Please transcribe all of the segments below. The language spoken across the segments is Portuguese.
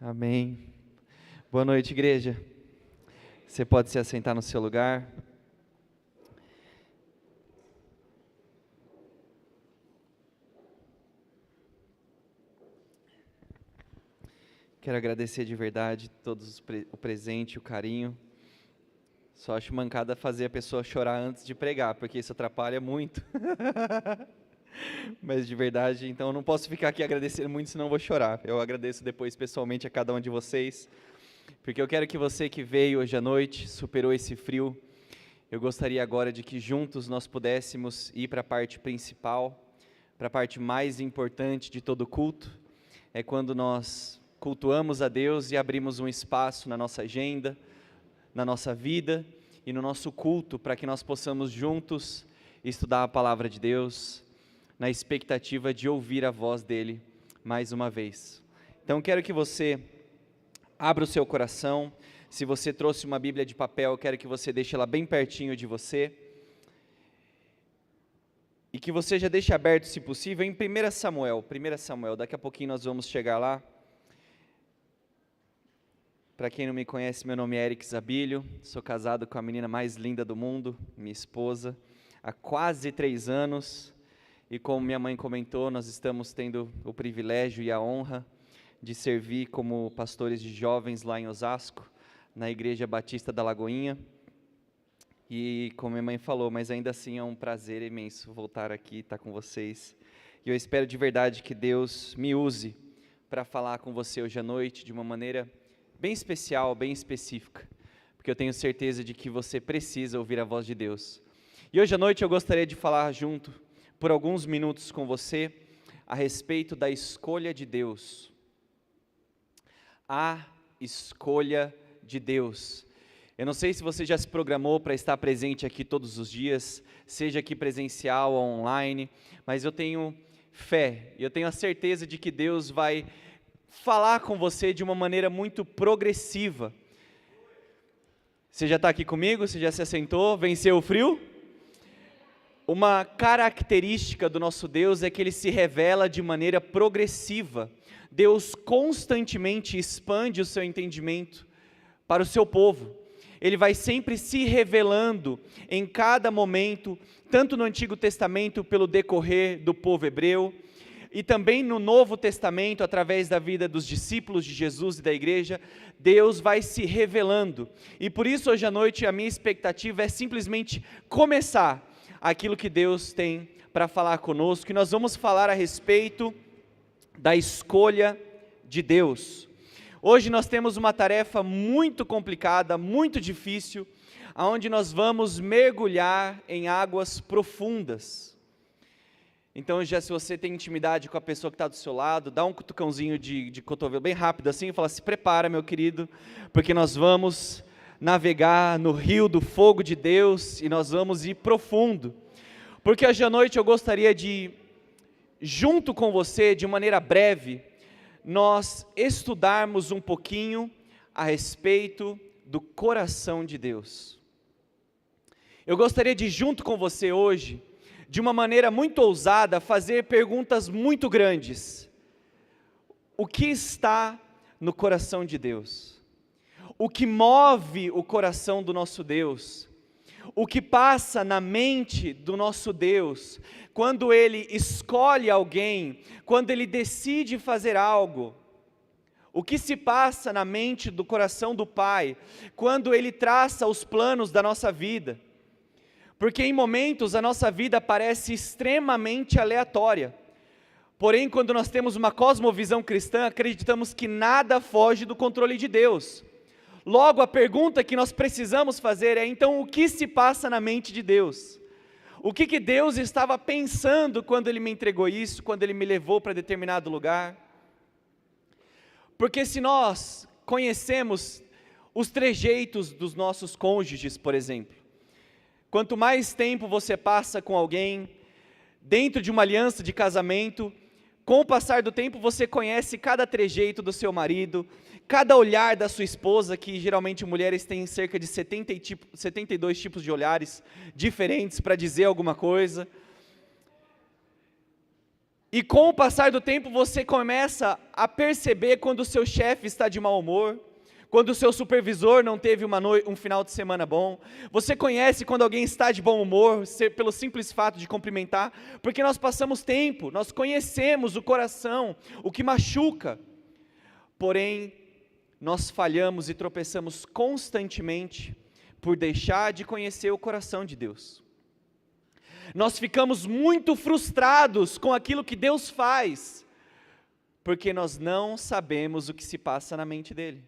Amém. Boa noite, igreja. Você pode se assentar no seu lugar. Quero agradecer de verdade todos o presente, o carinho. Só acho mancada fazer a pessoa chorar antes de pregar, porque isso atrapalha muito. Mas de verdade, então eu não posso ficar aqui agradecendo muito, senão eu vou chorar. Eu agradeço depois pessoalmente a cada um de vocês, porque eu quero que você que veio hoje à noite, superou esse frio, eu gostaria agora de que juntos nós pudéssemos ir para a parte principal, para a parte mais importante de todo culto, é quando nós cultuamos a Deus e abrimos um espaço na nossa agenda, na nossa vida e no nosso culto, para que nós possamos juntos estudar a palavra de Deus, na expectativa de ouvir a voz dele mais uma vez. Então quero que você abra o seu coração. Se você trouxe uma Bíblia de papel, quero que você deixe ela bem pertinho de você, e que você já deixe aberto, se possível, em 1 Samuel, daqui a pouquinho nós vamos chegar lá. Para quem não me conhece, meu nome é Eric Zabilho, sou casado com a menina mais linda do mundo, minha esposa, há quase 3 anos, e como minha mãe comentou, nós estamos tendo o privilégio e a honra de servir como pastores de jovens lá em Osasco, na Igreja Batista da Lagoinha, e como minha mãe falou, mas ainda assim é um prazer imenso voltar aqui, estar com vocês, e eu espero de verdade que Deus me use para falar com você hoje à noite de uma maneira bem especial, bem específica, porque eu tenho certeza de que você precisa ouvir a voz de Deus. E hoje à noite eu gostaria de falar junto, por alguns minutos com você, a respeito da escolha de Deus. A escolha de Deus. Eu não sei se você já se programou para estar presente aqui todos os dias, seja aqui presencial ou online, mas eu tenho fé, eu tenho a certeza de que Deus vai falar com você de uma maneira muito progressiva. Você já está aqui comigo? Você já se assentou? Venceu o frio? Uma característica do nosso Deus é que Ele se revela de maneira progressiva. Deus constantemente expande o seu entendimento para o seu povo. Ele vai sempre se revelando em cada momento, tanto no Antigo Testamento pelo decorrer do povo hebreu, e também no Novo Testamento, através da vida dos discípulos de Jesus e da igreja, Deus vai se revelando. E por isso hoje à noite a minha expectativa é simplesmente começar aquilo que Deus tem para falar conosco, e nós vamos falar a respeito da escolha de Deus. Hoje nós temos uma tarefa muito complicada, muito difícil, onde nós vamos mergulhar em águas profundas. Então já se você tem intimidade com a pessoa que está do seu lado, dá um cutucãozinho de cotovelo bem rápido assim, e fala: se prepara, meu querido, porque nós vamos navegar no rio do fogo de Deus, e nós vamos ir profundo, porque hoje à noite eu gostaria de, junto com você, de maneira breve, nós estudarmos um pouquinho a respeito do coração de Deus. Eu gostaria de, junto com você hoje, de uma maneira muito ousada, fazer perguntas muito grandes. O que está no coração de Deus? O que move o coração do nosso Deus? O que passa na mente do nosso Deus, quando Ele escolhe alguém, quando Ele decide fazer algo? O que se passa na mente do coração do Pai, quando Ele traça os planos da nossa vida? Porque em momentos a nossa vida parece extremamente aleatória, porém quando nós temos uma cosmovisão cristã, acreditamos que nada foge do controle de Deus. Logo, a pergunta que nós precisamos fazer é: então, o que se passa na mente de Deus? O que Deus estava pensando quando Ele me entregou isso, quando Ele me levou para determinado lugar? Porque se nós conhecemos os trejeitos dos nossos cônjuges, por exemplo, quanto mais tempo você passa com alguém, dentro de uma aliança de casamento, com o passar do tempo você conhece cada trejeito do seu marido, cada olhar da sua esposa, que geralmente mulheres têm cerca de 72 tipos de olhares diferentes para dizer alguma coisa. E com o passar do tempo você começa a perceber quando o seu chefe está de mau humor, quando o seu supervisor não teve um final de semana bom. Você conhece quando alguém está de bom humor, pelo simples fato de cumprimentar, porque nós passamos tempo, nós conhecemos o coração, o que machuca. Porém, nós falhamos e tropeçamos constantemente por deixar de conhecer o coração de Deus. Nós ficamos muito frustrados com aquilo que Deus faz, porque nós não sabemos o que se passa na mente dele.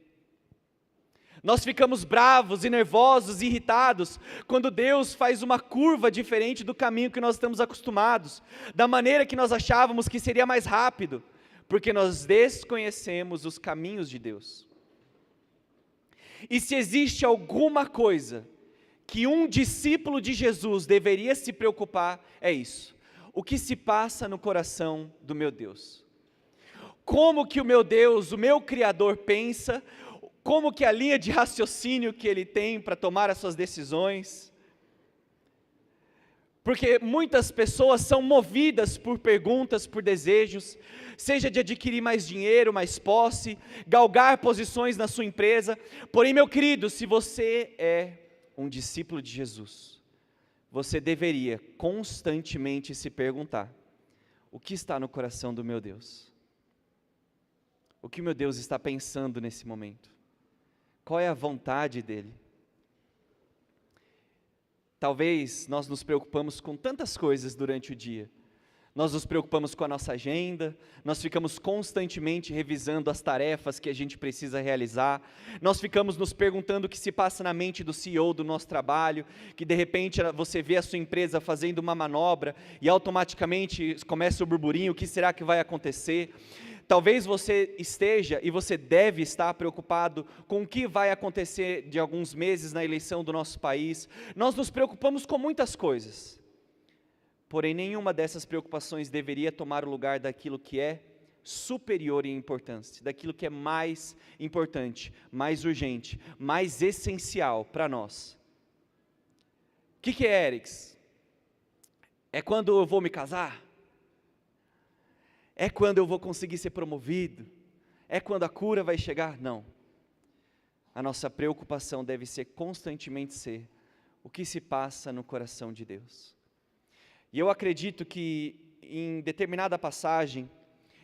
Nós ficamos bravos e nervosos e irritados quando Deus faz uma curva diferente do caminho que nós estamos acostumados, da maneira que nós achávamos que seria mais rápido, porque nós desconhecemos os caminhos de Deus. E se existe alguma coisa que um discípulo de Jesus deveria se preocupar, é isso: o que se passa no coração do meu Deus? Como que o meu Deus, o meu Criador, pensa? Como que a linha de raciocínio que Ele tem para tomar as suas decisões? Porque muitas pessoas são movidas por perguntas, por desejos, seja de adquirir mais dinheiro, mais posse, galgar posições na sua empresa. Porém, meu querido, se você é um discípulo de Jesus, você deveria constantemente se perguntar: o que está no coração do meu Deus? O que meu Deus está pensando nesse momento? Qual é a vontade dele? Talvez nós nos preocupamos com tantas coisas durante o dia. Nós nos preocupamos com a nossa agenda, nós ficamos constantemente revisando as tarefas que a gente precisa realizar, nós ficamos nos perguntando o que se passa na mente do CEO do nosso trabalho, que de repente você vê a sua empresa fazendo uma manobra e automaticamente começa o burburinho: o que será que vai acontecer? Talvez você esteja e você deve estar preocupado com o que vai acontecer de alguns meses na eleição do nosso país. Nós nos preocupamos com muitas coisas, porém nenhuma dessas preocupações deveria tomar o lugar daquilo que é superior em importância, daquilo que é mais importante, mais urgente, mais essencial para nós. O que é, Erics? É quando eu vou me casar? É quando eu vou conseguir ser promovido? É quando a cura vai chegar? Não. A nossa preocupação deve ser constantemente o que se passa no coração de Deus. E eu acredito que em determinada passagem,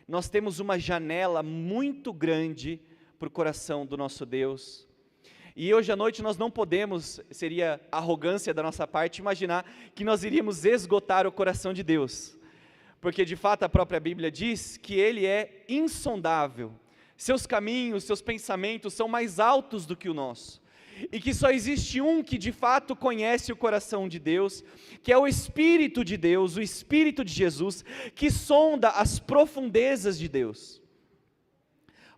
nós temos uma janela muito grande para o coração do nosso Deus. E hoje à noite nós não podemos, seria arrogância da nossa parte, imaginar que nós iríamos esgotar o coração de Deus. Porque de fato a própria Bíblia diz que Ele é insondável, seus caminhos, seus pensamentos são mais altos do que o nosso, e que só existe um que de fato conhece o coração de Deus, que é o Espírito de Deus, o Espírito de Jesus, que sonda as profundezas de Deus.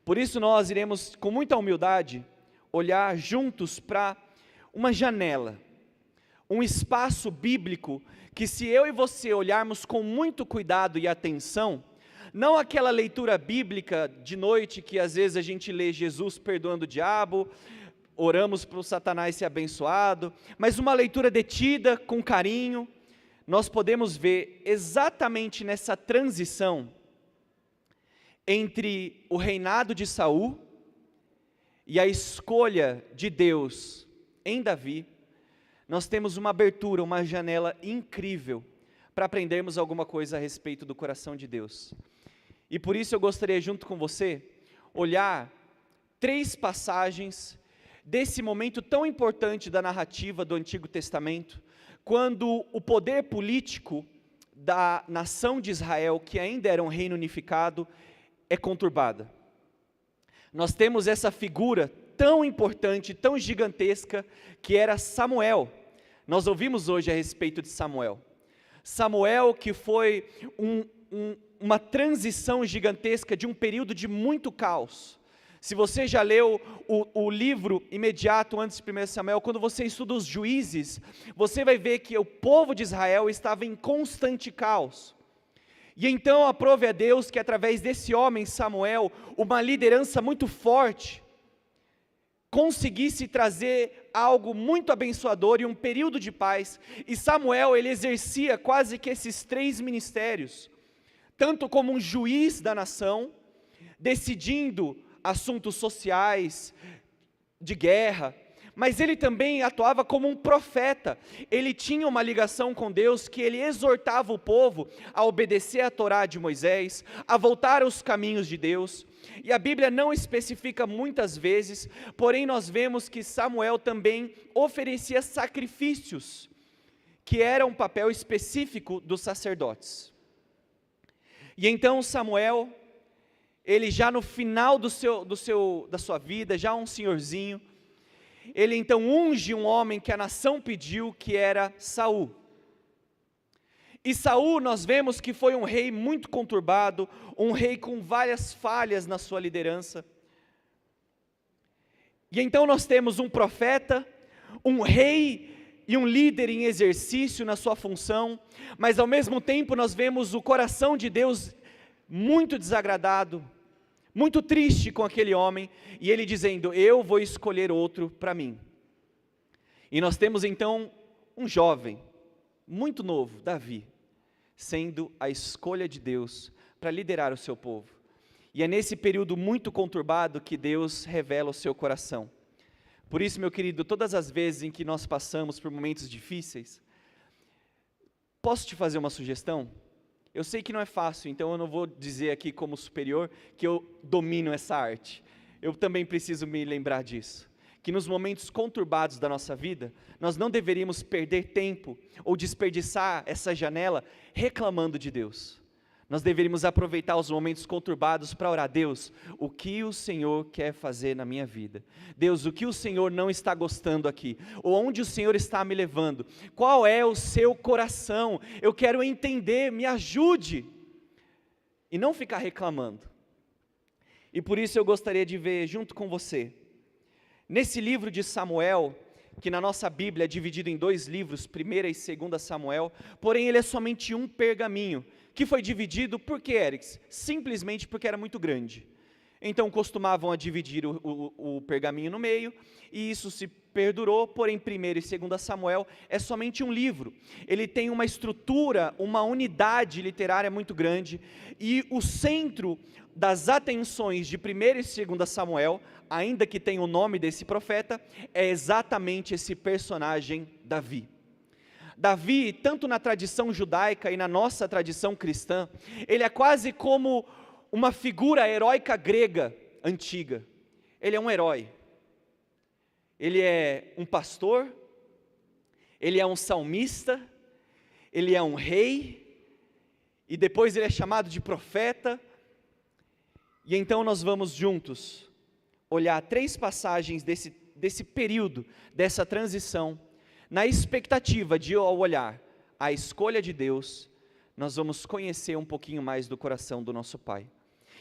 Por isso nós iremos com muita humildade olhar juntos para uma janela, um espaço bíblico, que se eu e você olharmos com muito cuidado e atenção, não aquela leitura bíblica de noite que às vezes a gente lê Jesus perdoando o diabo, oramos para o Satanás ser abençoado, mas uma leitura detida, com carinho, nós podemos ver exatamente nessa transição entre o reinado de Saul e a escolha de Deus em Davi. Nós temos uma abertura, uma janela incrível para aprendermos alguma coisa a respeito do coração de Deus. E por isso eu gostaria, junto com você, olhar 3 passagens desse momento tão importante da narrativa do Antigo Testamento, quando o poder político da nação de Israel, que ainda era um reino unificado, é conturbada. Nós temos essa figura tão importante, tão gigantesca, que era Samuel. Nós ouvimos hoje a respeito de Samuel. Samuel que foi uma transição gigantesca de um período de muito caos. Se você já leu o livro imediato antes de 1 Samuel, quando você estuda os juízes, você vai ver que o povo de Israel estava em constante caos. E então aprove a Deus que através desse homem Samuel, uma liderança muito forte, conseguisse trazer algo muito abençoador e um período de paz. E Samuel, ele exercia quase que esses 3 ministérios, tanto como um juiz da nação, decidindo assuntos sociais, de guerra, mas ele também atuava como um profeta. Ele tinha uma ligação com Deus, que ele exortava o povo a obedecer à Torá de Moisés, a voltar aos caminhos de Deus. E a Bíblia não especifica muitas vezes, porém nós vemos que Samuel também oferecia sacrifícios, que era um papel específico dos sacerdotes. E então Samuel, ele já no final da sua vida, já um senhorzinho, ele então unge um homem que a nação pediu, que era Saul. E Saul, nós vemos que foi um rei muito conturbado, um rei com várias falhas na sua liderança. E então nós temos um profeta, um rei e um líder em exercício na sua função, mas ao mesmo tempo nós vemos o coração de Deus muito desagradado, muito triste com aquele homem, e ele dizendo: eu vou escolher outro para mim. E nós temos então um jovem, muito novo, Davi, sendo a escolha de Deus para liderar o seu povo. E é nesse período muito conturbado que Deus revela o seu coração. Por isso, meu querido, todas as vezes em que nós passamos por momentos difíceis, posso te fazer uma sugestão? Eu sei que não é fácil, então eu não vou dizer aqui como superior que eu domino essa arte. Eu também preciso me lembrar disso, que nos momentos conturbados da nossa vida, nós não deveríamos perder tempo ou desperdiçar essa janela reclamando de Deus. Nós deveríamos aproveitar os momentos conturbados para orar: Deus, o que o Senhor quer fazer na minha vida? Deus, o que o Senhor não está gostando aqui? Ou onde o Senhor está me levando? Qual é o seu coração? Eu quero entender, me ajude. E não ficar reclamando. E por isso eu gostaria de ver junto com você, nesse livro de Samuel, que na nossa Bíblia é dividido em 2 livros, 1 e 2 Samuel, porém ele é somente um pergaminho, que foi dividido por quê, Erics? Simplesmente porque era muito grande. Então costumavam a dividir o pergaminho no meio, e isso se perdurou, porém 1 e 2 Samuel é somente um livro. Ele tem uma estrutura, uma unidade literária muito grande, e o centro das atenções de 1 e 2 Samuel, ainda que tenha o nome desse profeta, é exatamente esse personagem Davi. Davi, tanto na tradição judaica e na nossa tradição cristã, ele é quase como uma figura heróica grega antiga. Ele é um herói. Ele é um pastor, ele é um salmista, ele é um rei, e depois ele é chamado de profeta. E então nós vamos juntos olhar 3 passagens desse período, dessa transição, na expectativa de, ao olhar a escolha de Deus, nós vamos conhecer um pouquinho mais do coração do nosso Pai.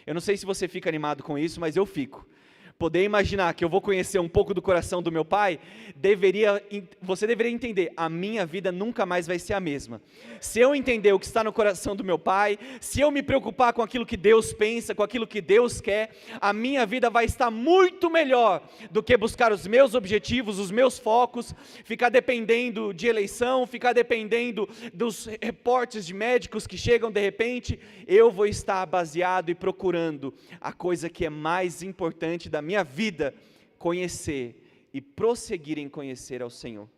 Eu não sei se você fica animado com isso, mas eu fico. Poder imaginar que eu vou conhecer um pouco do coração do meu Pai, você deveria entender: a minha vida nunca mais vai ser a mesma. Se eu entender o que está no coração do meu Pai, se eu me preocupar com aquilo que Deus pensa, com aquilo que Deus quer, a minha vida vai estar muito melhor do que buscar os meus objetivos, os meus focos, ficar dependendo de eleição, ficar dependendo dos reportes de médicos que chegam de repente. Eu vou estar baseado e procurando a coisa que é mais importante da minha vida: conhecer e prosseguir em conhecer ao Senhor.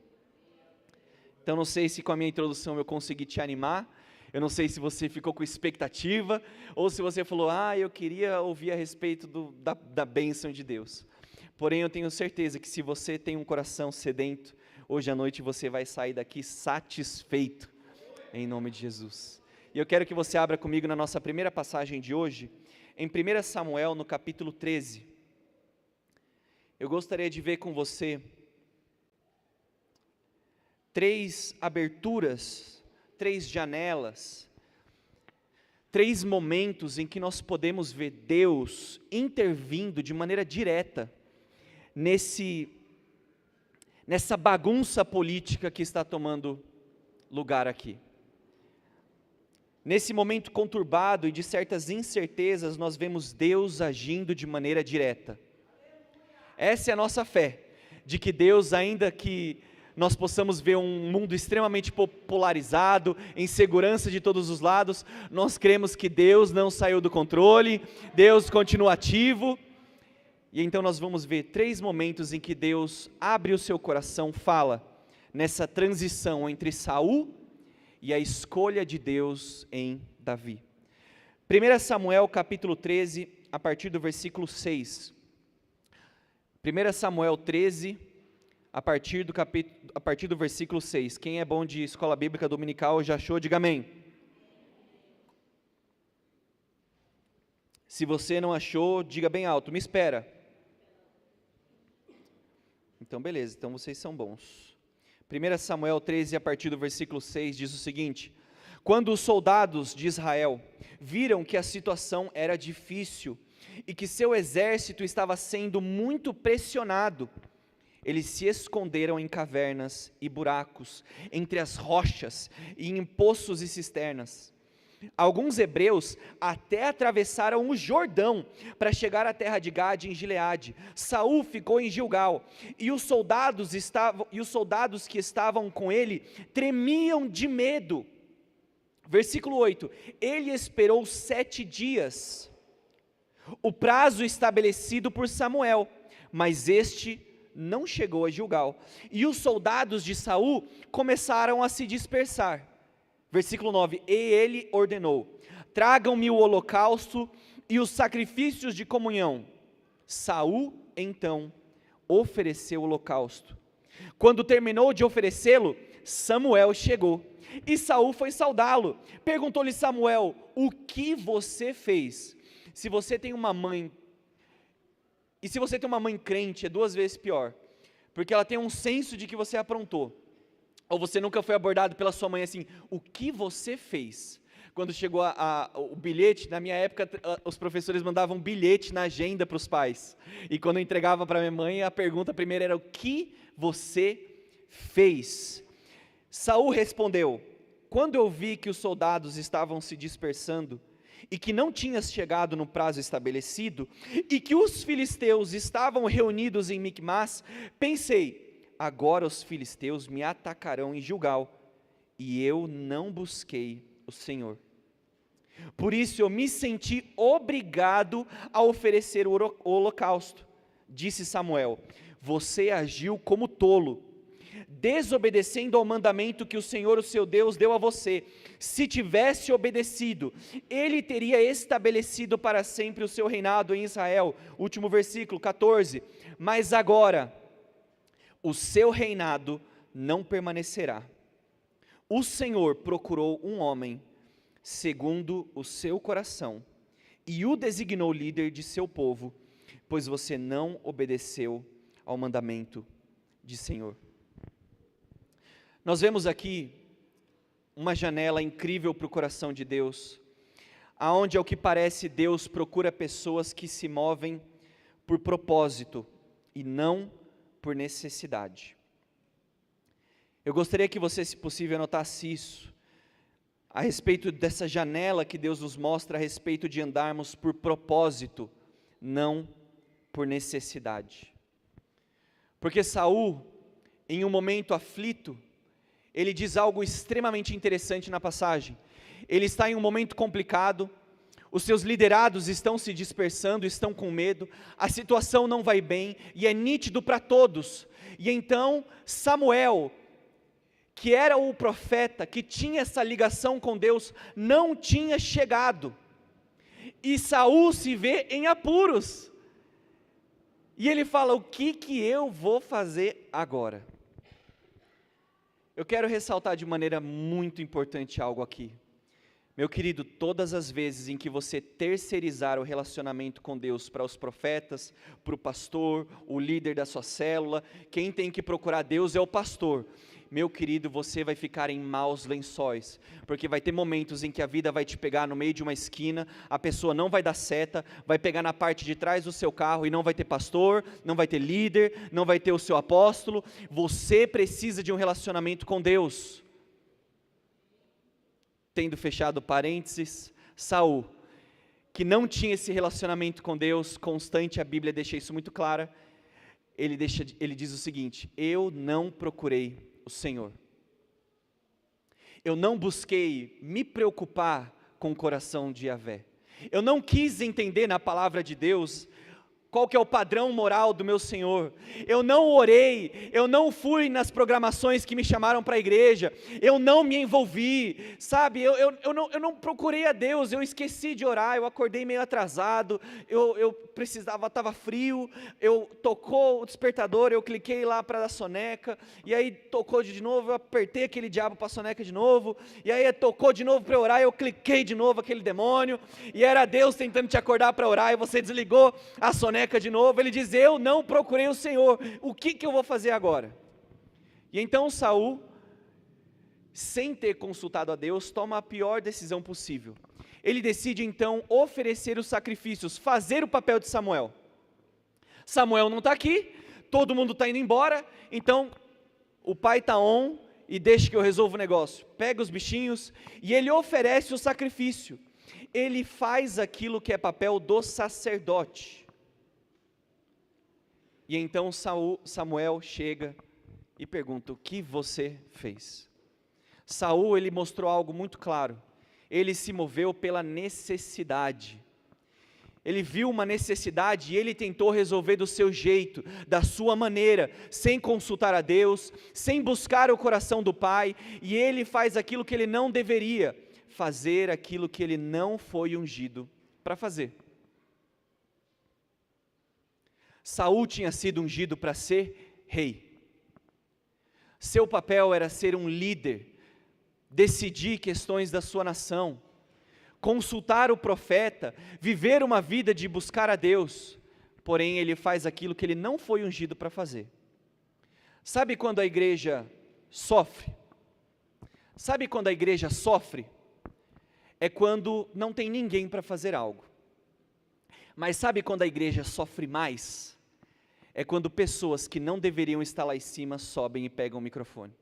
Então não sei se com a minha introdução eu consegui te animar, eu não sei se você ficou com expectativa, ou se você falou: eu queria ouvir a respeito da bênção de Deus. Porém eu tenho certeza que se você tem um coração sedento, hoje à noite você vai sair daqui satisfeito, em nome de Jesus. E eu quero que você abra comigo na nossa primeira passagem de hoje, em 1 Samuel, no capítulo 13. Eu gostaria de ver com você 3 aberturas, 3 janelas, 3 momentos em que nós podemos ver Deus intervindo de maneira direta nessa bagunça política que está tomando lugar aqui. Nesse momento conturbado e de certas incertezas, nós vemos Deus agindo de maneira direta. Essa é a nossa fé, de que Deus, ainda que nós possamos ver um mundo extremamente polarizado, insegurança de todos os lados, nós cremos que Deus não saiu do controle, Deus continua ativo, e então nós vamos ver 3 momentos em que Deus abre o seu coração, fala, nessa transição entre Saul e a escolha de Deus em Davi. 1 Samuel capítulo 13, a partir do versículo 6. 1 Samuel 13, a partir do versículo 6. Quem é bom de escola bíblica dominical já achou? Diga amém. Se você não achou, diga bem alto, me espera. Então beleza, então vocês são bons. 1 Samuel 13, a partir do versículo 6, diz o seguinte: quando os soldados de Israel viram que a situação era difícil e que seu exército estava sendo muito pressionado, eles se esconderam em cavernas e buracos, entre as rochas e em poços e cisternas. Alguns hebreus até atravessaram o Jordão para chegar à terra de Gade em Gileade. Saul ficou em Gilgal, e os soldados que estavam com ele tremiam de medo. Versículo 8, ele esperou 7 dias, o prazo estabelecido por Samuel, mas este não chegou a Gilgal, e os soldados de Saul começaram a se dispersar. Versículo 9, e ele ordenou, tragam-me o holocausto e os sacrifícios de comunhão. Saul, então, ofereceu o holocausto. Quando terminou de oferecê-lo, Samuel chegou, e Saul foi saudá-lo. Perguntou-lhe Samuel, o que você fez? Se você tem uma mãe, e se você tem uma mãe crente, é 2 vezes pior, porque ela tem um senso de que você aprontou, ou você nunca foi abordado pela sua mãe assim, o que você fez? Quando chegou o bilhete, na minha época, os professores mandavam bilhete na agenda para os pais, e quando eu entregava para minha mãe, a pergunta primeira era, o que você fez? Saul respondeu, quando eu vi que os soldados estavam se dispersando, e que não tinhas chegado no prazo estabelecido, e que os filisteus estavam reunidos em Micmas, pensei, agora os filisteus me atacarão em Gilgal, e eu não busquei o Senhor. Por isso eu me senti obrigado a oferecer o holocausto. Disse Samuel, você agiu como tolo, desobedecendo ao mandamento que o Senhor, o seu Deus, deu a você. Se tivesse obedecido, ele teria estabelecido para sempre o seu reinado em Israel. Último versículo, 14. Mas agora, o seu reinado não permanecerá. O Senhor procurou um homem, segundo o seu coração, e o designou líder de seu povo, pois você não obedeceu ao mandamento de Senhor. Nós vemos aqui uma janela incrível para o coração de Deus, aonde ao que parece Deus procura pessoas que se movem por propósito e não por necessidade. Eu gostaria que você, se possível, anotasse isso, a respeito dessa janela que Deus nos mostra a respeito de andarmos por propósito, não por necessidade. Porque Saul, em um momento aflito, ele diz algo extremamente interessante na passagem. Ele está em um momento complicado, os seus liderados estão se dispersando, estão com medo, a situação não vai bem, e é nítido para todos. E então Samuel, que era o profeta, que tinha essa ligação com Deus, não tinha chegado, e Saul se vê em apuros, e ele fala, o que eu vou fazer agora? Eu quero ressaltar de maneira muito importante algo aqui. Meu querido, todas as vezes em que você terceirizar o relacionamento com Deus para os profetas, para o pastor, o líder da sua célula, quem tem que procurar Deus é o pastor. Meu querido, você vai ficar em maus lençóis, porque vai ter momentos em que a vida vai te pegar no meio de uma esquina, a pessoa não vai dar seta, vai pegar na parte de trás do seu carro e não vai ter pastor, não vai ter líder, não vai ter o seu apóstolo. Você precisa de um relacionamento com Deus. Tendo fechado parênteses, Saul, que não tinha esse relacionamento com Deus constante, a Bíblia deixa isso muito clara, ele diz o seguinte: eu não procurei o Senhor. Eu não busquei me preocupar com o coração de Yahvé. Eu não quis entender na palavra de Deus qual que é o padrão moral do meu Senhor. Eu não orei, eu não fui nas programações que me chamaram para a igreja, eu não me envolvi, sabe, eu não procurei a Deus, eu esqueci de orar, eu acordei meio atrasado, eu precisava, estava frio, tocou o despertador, eu cliquei lá para a soneca, e aí tocou de novo, eu apertei aquele diabo para a soneca de novo, e aí tocou de novo para orar, eu cliquei de novo aquele demônio, e era Deus tentando te acordar para orar, e você desligou a soneca de novo. Ele diz: eu não procurei o Senhor, o que eu vou fazer agora? E então Saul, sem ter consultado a Deus, toma a pior decisão possível. Ele decide então oferecer os sacrifícios, fazer o papel de Samuel. Samuel não está aqui, todo mundo está indo embora, então o pai está on, e deixa que eu resolvo o negócio. Pega os bichinhos, e ele oferece o sacrifício. Ele faz aquilo que é papel do sacerdote. E então Samuel chega e pergunta: o que você fez? Saul, ele mostrou algo muito claro. Ele se moveu pela necessidade. Ele viu uma necessidade e ele tentou resolver do seu jeito, da sua maneira, sem consultar a Deus, sem buscar o coração do Pai, e ele faz aquilo que ele não deveria, fazer aquilo que ele não foi ungido para fazer. Saul tinha sido ungido para ser rei. Seu papel era ser um líder, decidir questões da sua nação, consultar o profeta, viver uma vida de buscar a Deus. Porém, ele faz aquilo que ele não foi ungido para fazer. Sabe quando a igreja sofre? Sabe quando a igreja sofre? É quando não tem ninguém para fazer algo. Mas sabe quando a igreja sofre mais? É quando pessoas que não deveriam estar lá em cima sobem e pegam o microfone.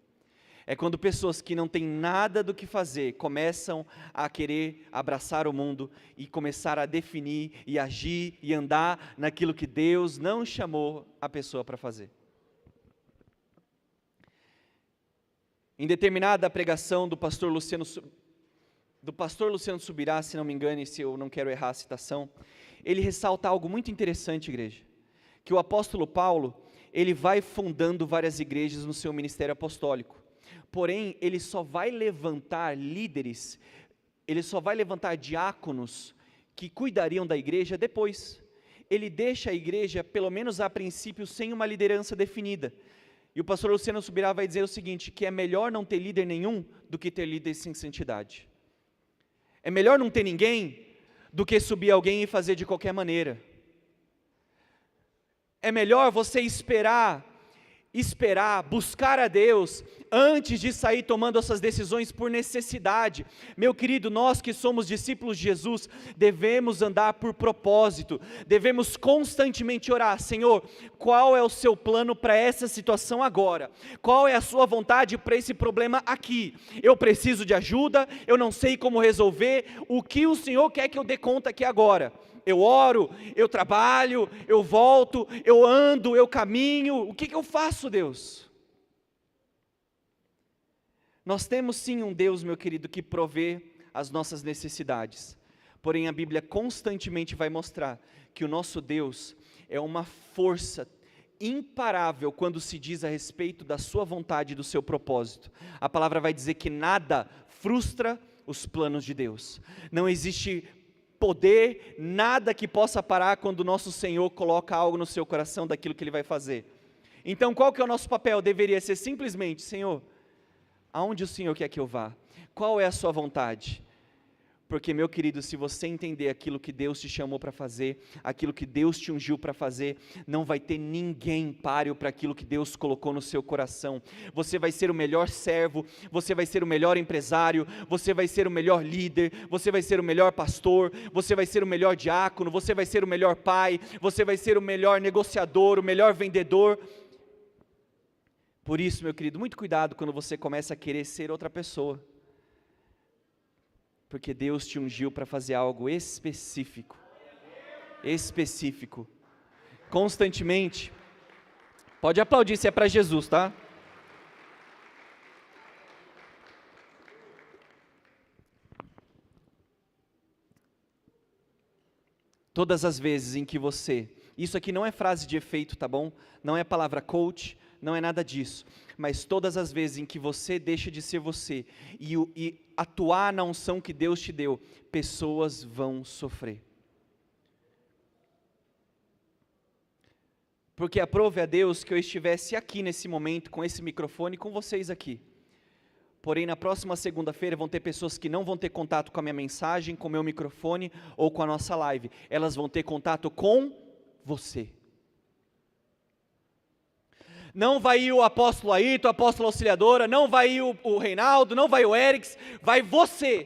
É quando pessoas que não têm nada do que fazer começam a querer abraçar o mundo e começar a definir e agir e andar naquilo que Deus não chamou a pessoa para fazer. Em determinada pregação do pastor Luciano Subirá, se não me engane, se eu não quero errar a citação, ele ressalta algo muito interessante, igreja, que o apóstolo Paulo, ele vai fundando várias igrejas no seu ministério apostólico, porém, ele só vai levantar líderes, ele só vai levantar diáconos, que cuidariam da igreja depois. Ele deixa a igreja, pelo menos a princípio, sem uma liderança definida, e o pastor Luciano Subirá vai dizer o seguinte, que é melhor não ter líder nenhum, do que ter líder sem santidade. É melhor não ter ninguém, do que subir alguém e fazer de qualquer maneira. É melhor você esperar, buscar a Deus, antes de sair tomando essas decisões por necessidade. Meu querido, nós que somos discípulos de Jesus, devemos andar por propósito, devemos constantemente orar: Senhor, qual é o seu plano para essa situação agora? Qual é a sua vontade para esse problema aqui? Eu preciso de ajuda, eu não sei como resolver, o que o Senhor quer que eu dê conta aqui agora? Eu oro, eu trabalho, eu volto, eu ando, eu caminho, o que eu faço, Deus? Nós temos sim um Deus, meu querido, que provê as nossas necessidades, porém a Bíblia constantemente vai mostrar que o nosso Deus é uma força imparável quando se diz a respeito da sua vontade e do seu propósito. A palavra vai dizer que nada frustra os planos de Deus, não existe poder, nada que possa parar quando o nosso Senhor coloca algo no seu coração daquilo que Ele vai fazer. Então qual que é o nosso papel? Deveria ser simplesmente: Senhor, aonde o Senhor quer que eu vá? Qual é a sua vontade? Porque, meu querido, se você entender aquilo que Deus te chamou para fazer, aquilo que Deus te ungiu para fazer, não vai ter ninguém páreo para aquilo que Deus colocou no seu coração. Você vai ser o melhor servo, você vai ser o melhor empresário, você vai ser o melhor líder, você vai ser o melhor pastor, você vai ser o melhor diácono, você vai ser o melhor pai, você vai ser o melhor negociador, o melhor vendedor. Por isso, meu querido, muito cuidado quando você começa a querer ser outra pessoa, porque Deus te ungiu para fazer algo específico, constantemente, Pode aplaudir se é para Jesus, tá? Todas as vezes em que você, isso aqui não é frase de efeito, tá bom? Não é palavra coach, não é nada disso, mas todas as vezes em que você deixa de ser você e atuar na unção que Deus te deu, pessoas vão sofrer. Porque aprove a Deus que eu estivesse aqui nesse momento, com esse microfone, com vocês aqui. Porém, na próxima segunda-feira vão ter pessoas que não vão ter contato com a minha mensagem, com o meu microfone ou com a nossa live. Elas vão ter contato com você. Não vai ir o apóstolo Ayrton, a apóstola auxiliadora, não vai ir o Reinaldo, não vai o Erics, vai você.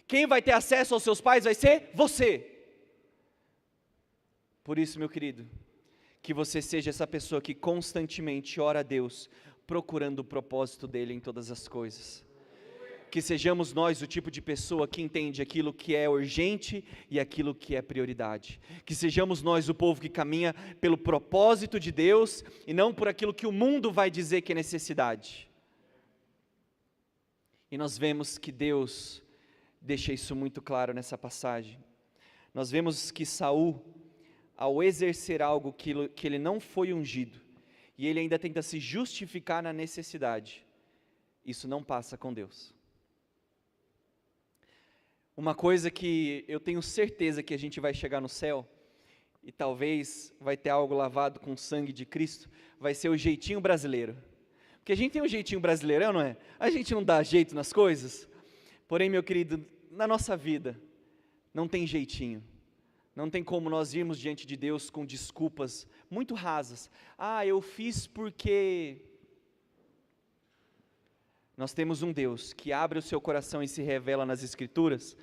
Quem vai ter acesso aos seus pais vai ser você. Por isso, meu querido, que você seja essa pessoa que constantemente ora a Deus, procurando o propósito dEle em todas as coisas. Que sejamos nós o tipo de pessoa que entende aquilo que é urgente e aquilo que é prioridade. Que sejamos nós o povo que caminha pelo propósito de Deus e não por aquilo que o mundo vai dizer que é necessidade. E nós vemos que Deus deixa isso muito claro nessa passagem. Nós vemos que Saul, ao exercer algo que ele não foi ungido, e ele ainda tenta se justificar na necessidade, isso não passa com Deus. Uma coisa que eu tenho certeza que a gente vai chegar no céu, e talvez vai ter algo lavado com o sangue de Cristo, vai ser o jeitinho brasileiro. Porque a gente tem um jeitinho brasileirão, não é? A gente não dá jeito nas coisas. Porém, meu querido, na nossa vida, não tem jeitinho. Não tem como nós irmos diante de Deus com desculpas muito rasas. Eu fiz porque... Nós temos um Deus que abre o seu coração e se revela nas Escrituras,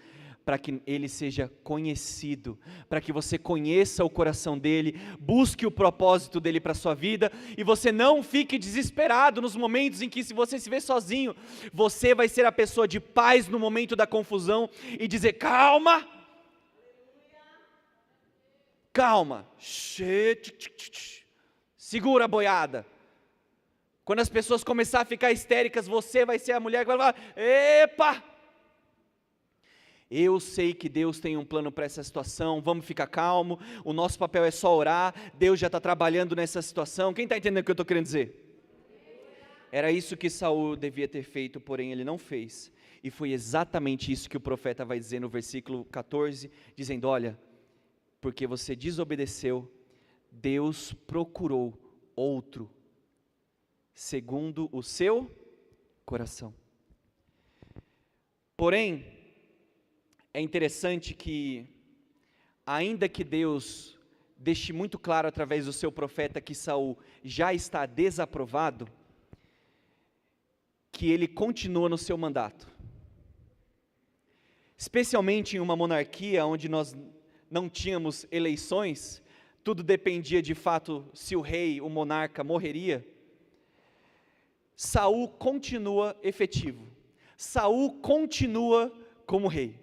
para que Ele seja conhecido, para que você conheça o coração dEle, busque o propósito dEle para a sua vida, e você não fique desesperado nos momentos em que se você se vê sozinho, você vai ser a pessoa de paz no momento da confusão, e dizer, calma, segura a boiada. Quando as pessoas começarem a ficar histéricas, você vai ser a mulher que vai falar, epa, eu sei que Deus tem um plano para essa situação, vamos ficar calmo, o nosso papel é só orar, Deus já está trabalhando nessa situação. Quem está entendendo o que eu estou querendo dizer? Era isso que Saul devia ter feito, porém ele não fez, e foi exatamente isso que o profeta vai dizer no versículo 14, dizendo, olha, porque você desobedeceu, Deus procurou outro, segundo o seu coração. Porém, é interessante que, ainda que Deus deixe muito claro através do seu profeta que Saul já está desaprovado, que ele continua no seu mandato. Especialmente em uma monarquia onde nós não tínhamos eleições, tudo dependia de fato se o rei, o monarca morreria. Saul continua efetivo, Saul continua como rei.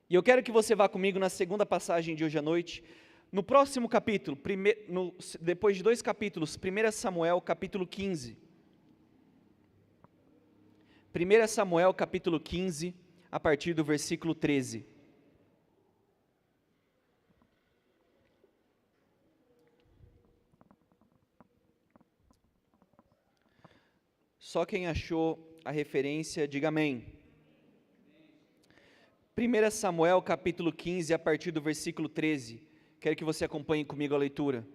E eu quero que você vá comigo na segunda passagem de hoje à noite, no próximo capítulo, depois de 2 capítulos, 1 Samuel capítulo 15. 1 Samuel capítulo 15, a partir do versículo 13. Só quem achou a referência, diga amém. 1 Samuel capítulo 15, a partir do versículo 13. Quero que você acompanhe comigo a leitura.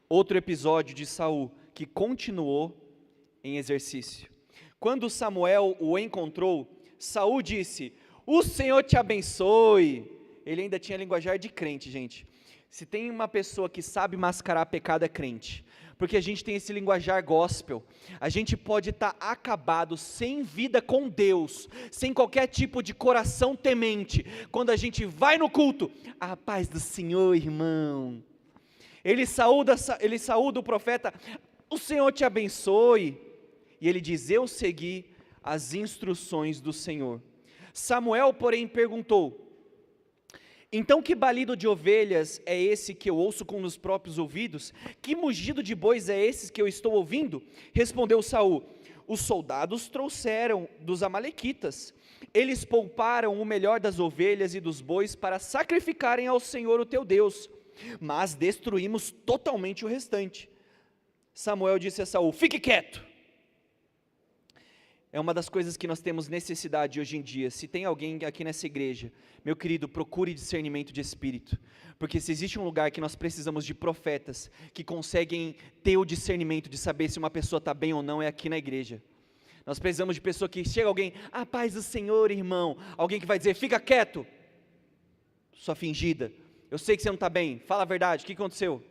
Outro episódio de Saul, que continuou em exercício. Quando Samuel o encontrou, Saul disse, o Senhor te abençoe. Ele ainda tinha linguajar de crente, gente. Se tem uma pessoa que sabe mascarar pecado, é crente. Porque a gente tem esse linguajar gospel, a gente pode estar acabado, sem vida com Deus, sem qualquer tipo de coração temente, quando a gente vai no culto, a paz do Senhor, irmão, ele saúda o profeta, o Senhor te abençoe, e ele diz, eu segui as instruções do Senhor. Samuel, porém, perguntou, Então que balido de ovelhas é esse que eu ouço com os próprios ouvidos? Que mugido de bois é esse que eu estou ouvindo? Respondeu Saul: os soldados trouxeram dos amalequitas. Eles pouparam o melhor das ovelhas e dos bois para sacrificarem ao Senhor o teu Deus, mas destruímos totalmente o restante. Samuel disse a Saul: fique quieto. É uma das coisas que nós temos necessidade hoje em dia. Se tem alguém aqui nessa igreja, meu querido, procure discernimento de espírito, porque se existe um lugar que nós precisamos de profetas, que conseguem ter o discernimento de saber se uma pessoa está bem ou não, é aqui na igreja. Nós precisamos de pessoa que chega alguém: a paz do Senhor, irmão. Alguém que vai dizer: fica quieto, sua fingida, eu sei que você não está bem, fala a verdade, o que aconteceu?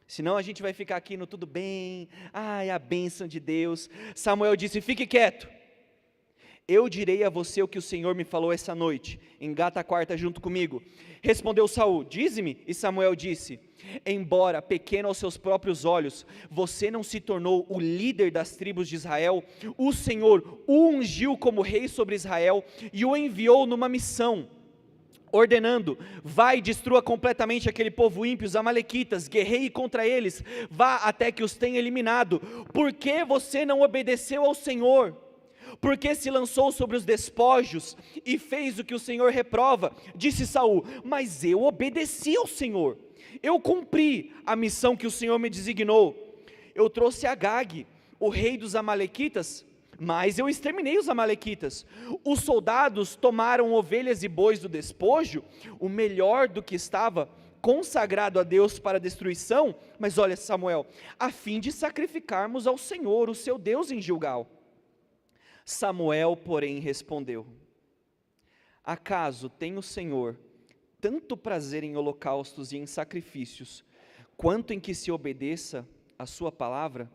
Senão a gente vai ficar aqui no tudo bem, ai, a bênção de Deus. Samuel disse: fique quieto, eu direi a você o que o Senhor me falou essa noite, engata a quarta junto comigo. Respondeu Saul: dize-me. E Samuel disse: embora pequeno aos seus próprios olhos, você não se tornou o líder das tribos de Israel, o Senhor o ungiu como rei sobre Israel, e o enviou numa missão, ordenando: vai e destrua completamente aquele povo ímpio, os amalequitas, guerreie contra eles, vá até que os tenha eliminado. Por que você não obedeceu ao Senhor? Porque se lançou sobre os despojos e fez o que o Senhor reprova? Disse Saul: mas eu obedeci ao Senhor, eu cumpri a missão que o Senhor me designou. Eu trouxe Agag, o rei dos amalequitas, mas eu exterminei os amalequitas. Os soldados tomaram ovelhas e bois do despojo, o melhor do que estava consagrado a Deus para destruição. Mas olha, Samuel, a fim de sacrificarmos ao Senhor, o seu Deus, em Gilgal. Samuel, porém, respondeu: acaso tem o Senhor tanto prazer em holocaustos e em sacrifícios, quanto em que se obedeça a sua palavra?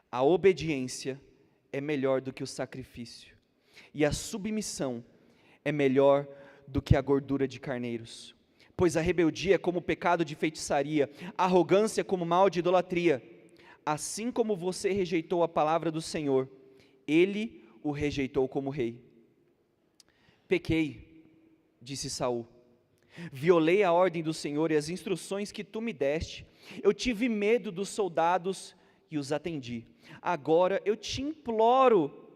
A obediência é melhor do que o sacrifício, e a submissão é melhor do que a gordura de carneiros. Pois a rebeldia é como pecado de feitiçaria, a arrogância como mal de idolatria. Assim como você rejeitou a palavra do Senhor, ele o rejeitou como rei. Pequei, disse Saul, violei a ordem do Senhor e as instruções que tu me deste. Eu tive medo dos soldados e os atendi. Agora eu te imploro,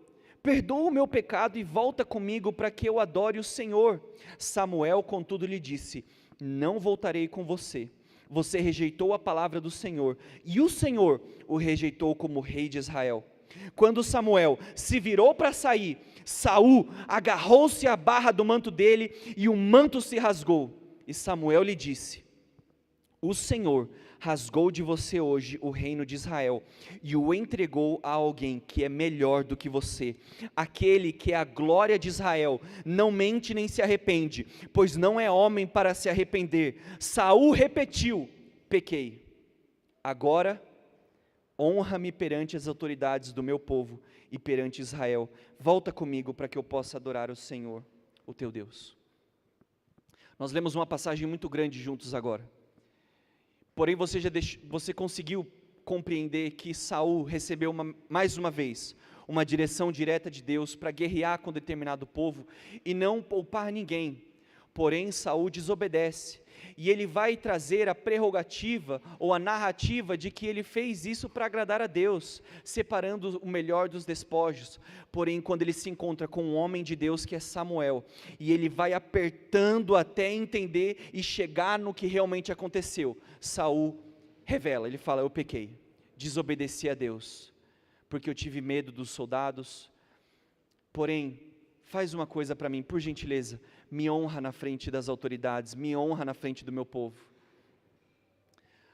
perdoa o meu pecado e volta comigo para que eu adore o Senhor. Samuel, contudo, lhe disse: não voltarei com você. Você rejeitou a palavra do Senhor, e o Senhor o rejeitou como rei de Israel. Quando Samuel se virou para sair, Saul agarrou-se à barra do manto dele, e o manto se rasgou. E Samuel lhe disse: o Senhor rasgou de você hoje o reino de Israel, e o entregou a alguém que é melhor do que você, aquele que é a glória de Israel, não mente nem se arrepende, pois não é homem para se arrepender. Saul repetiu: pequei. Agora honra-me perante as autoridades do meu povo e perante Israel. Volta comigo para que eu possa adorar o Senhor, o teu Deus. Nós lemos uma passagem muito grande juntos agora. Porém, você conseguiu compreender que Saul recebeu mais uma vez uma direção direta de Deus para guerrear com determinado povo e não poupar ninguém. Porém, Saul desobedece, e ele vai trazer a prerrogativa ou a narrativa de que ele fez isso para agradar a Deus, separando o melhor dos despojos. Porém, quando ele se encontra com um homem de Deus que é Samuel, e ele vai apertando até entender e chegar no que realmente aconteceu, Saul revela, ele fala: eu pequei, desobedeci a Deus, porque eu tive medo dos soldados. Porém, faz uma coisa para mim, por gentileza, me honra na frente das autoridades, me honra na frente do meu povo.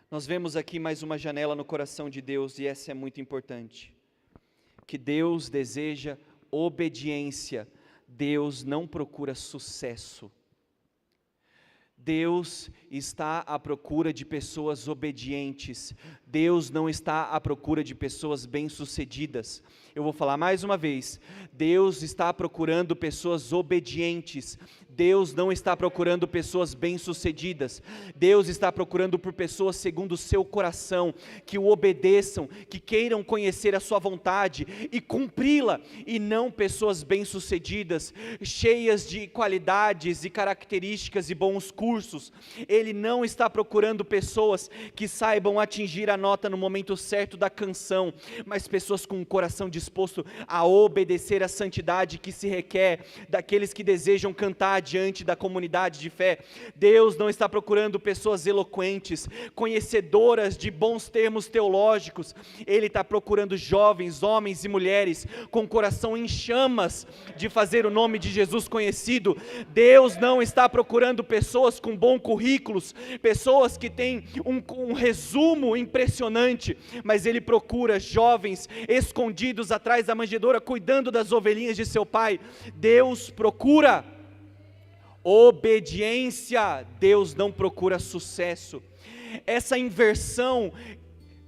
Nós vemos aqui mais uma janela no coração de Deus, e essa é muito importante, que Deus deseja obediência, Deus não procura sucesso. Deus está à procura de pessoas obedientes, Deus não está à procura de pessoas bem-sucedidas. Eu vou falar mais uma vez: Deus está procurando pessoas obedientes, Deus não está procurando pessoas bem-sucedidas, Deus está procurando por pessoas segundo o seu coração, que o obedeçam, que queiram conhecer a sua vontade e cumpri-la, e não pessoas bem-sucedidas, cheias de qualidades e características e bons cursos. Ele não está procurando pessoas que saibam atingir a nota no momento certo da canção, mas pessoas com o coração disposto a obedecer à santidade que se requer daqueles que desejam cantar diante da comunidade de fé. Deus não está procurando pessoas eloquentes, conhecedoras de bons termos teológicos. Ele está procurando jovens, homens e mulheres com coração em chamas de fazer o nome de Jesus conhecido. Deus não está procurando pessoas com bons currículos, pessoas que têm um resumo impressionante, mas Ele procura jovens escondidos atrás da manjedoura, cuidando das ovelhinhas de seu pai. Deus procura obediência, Deus não procura sucesso. Essa inversão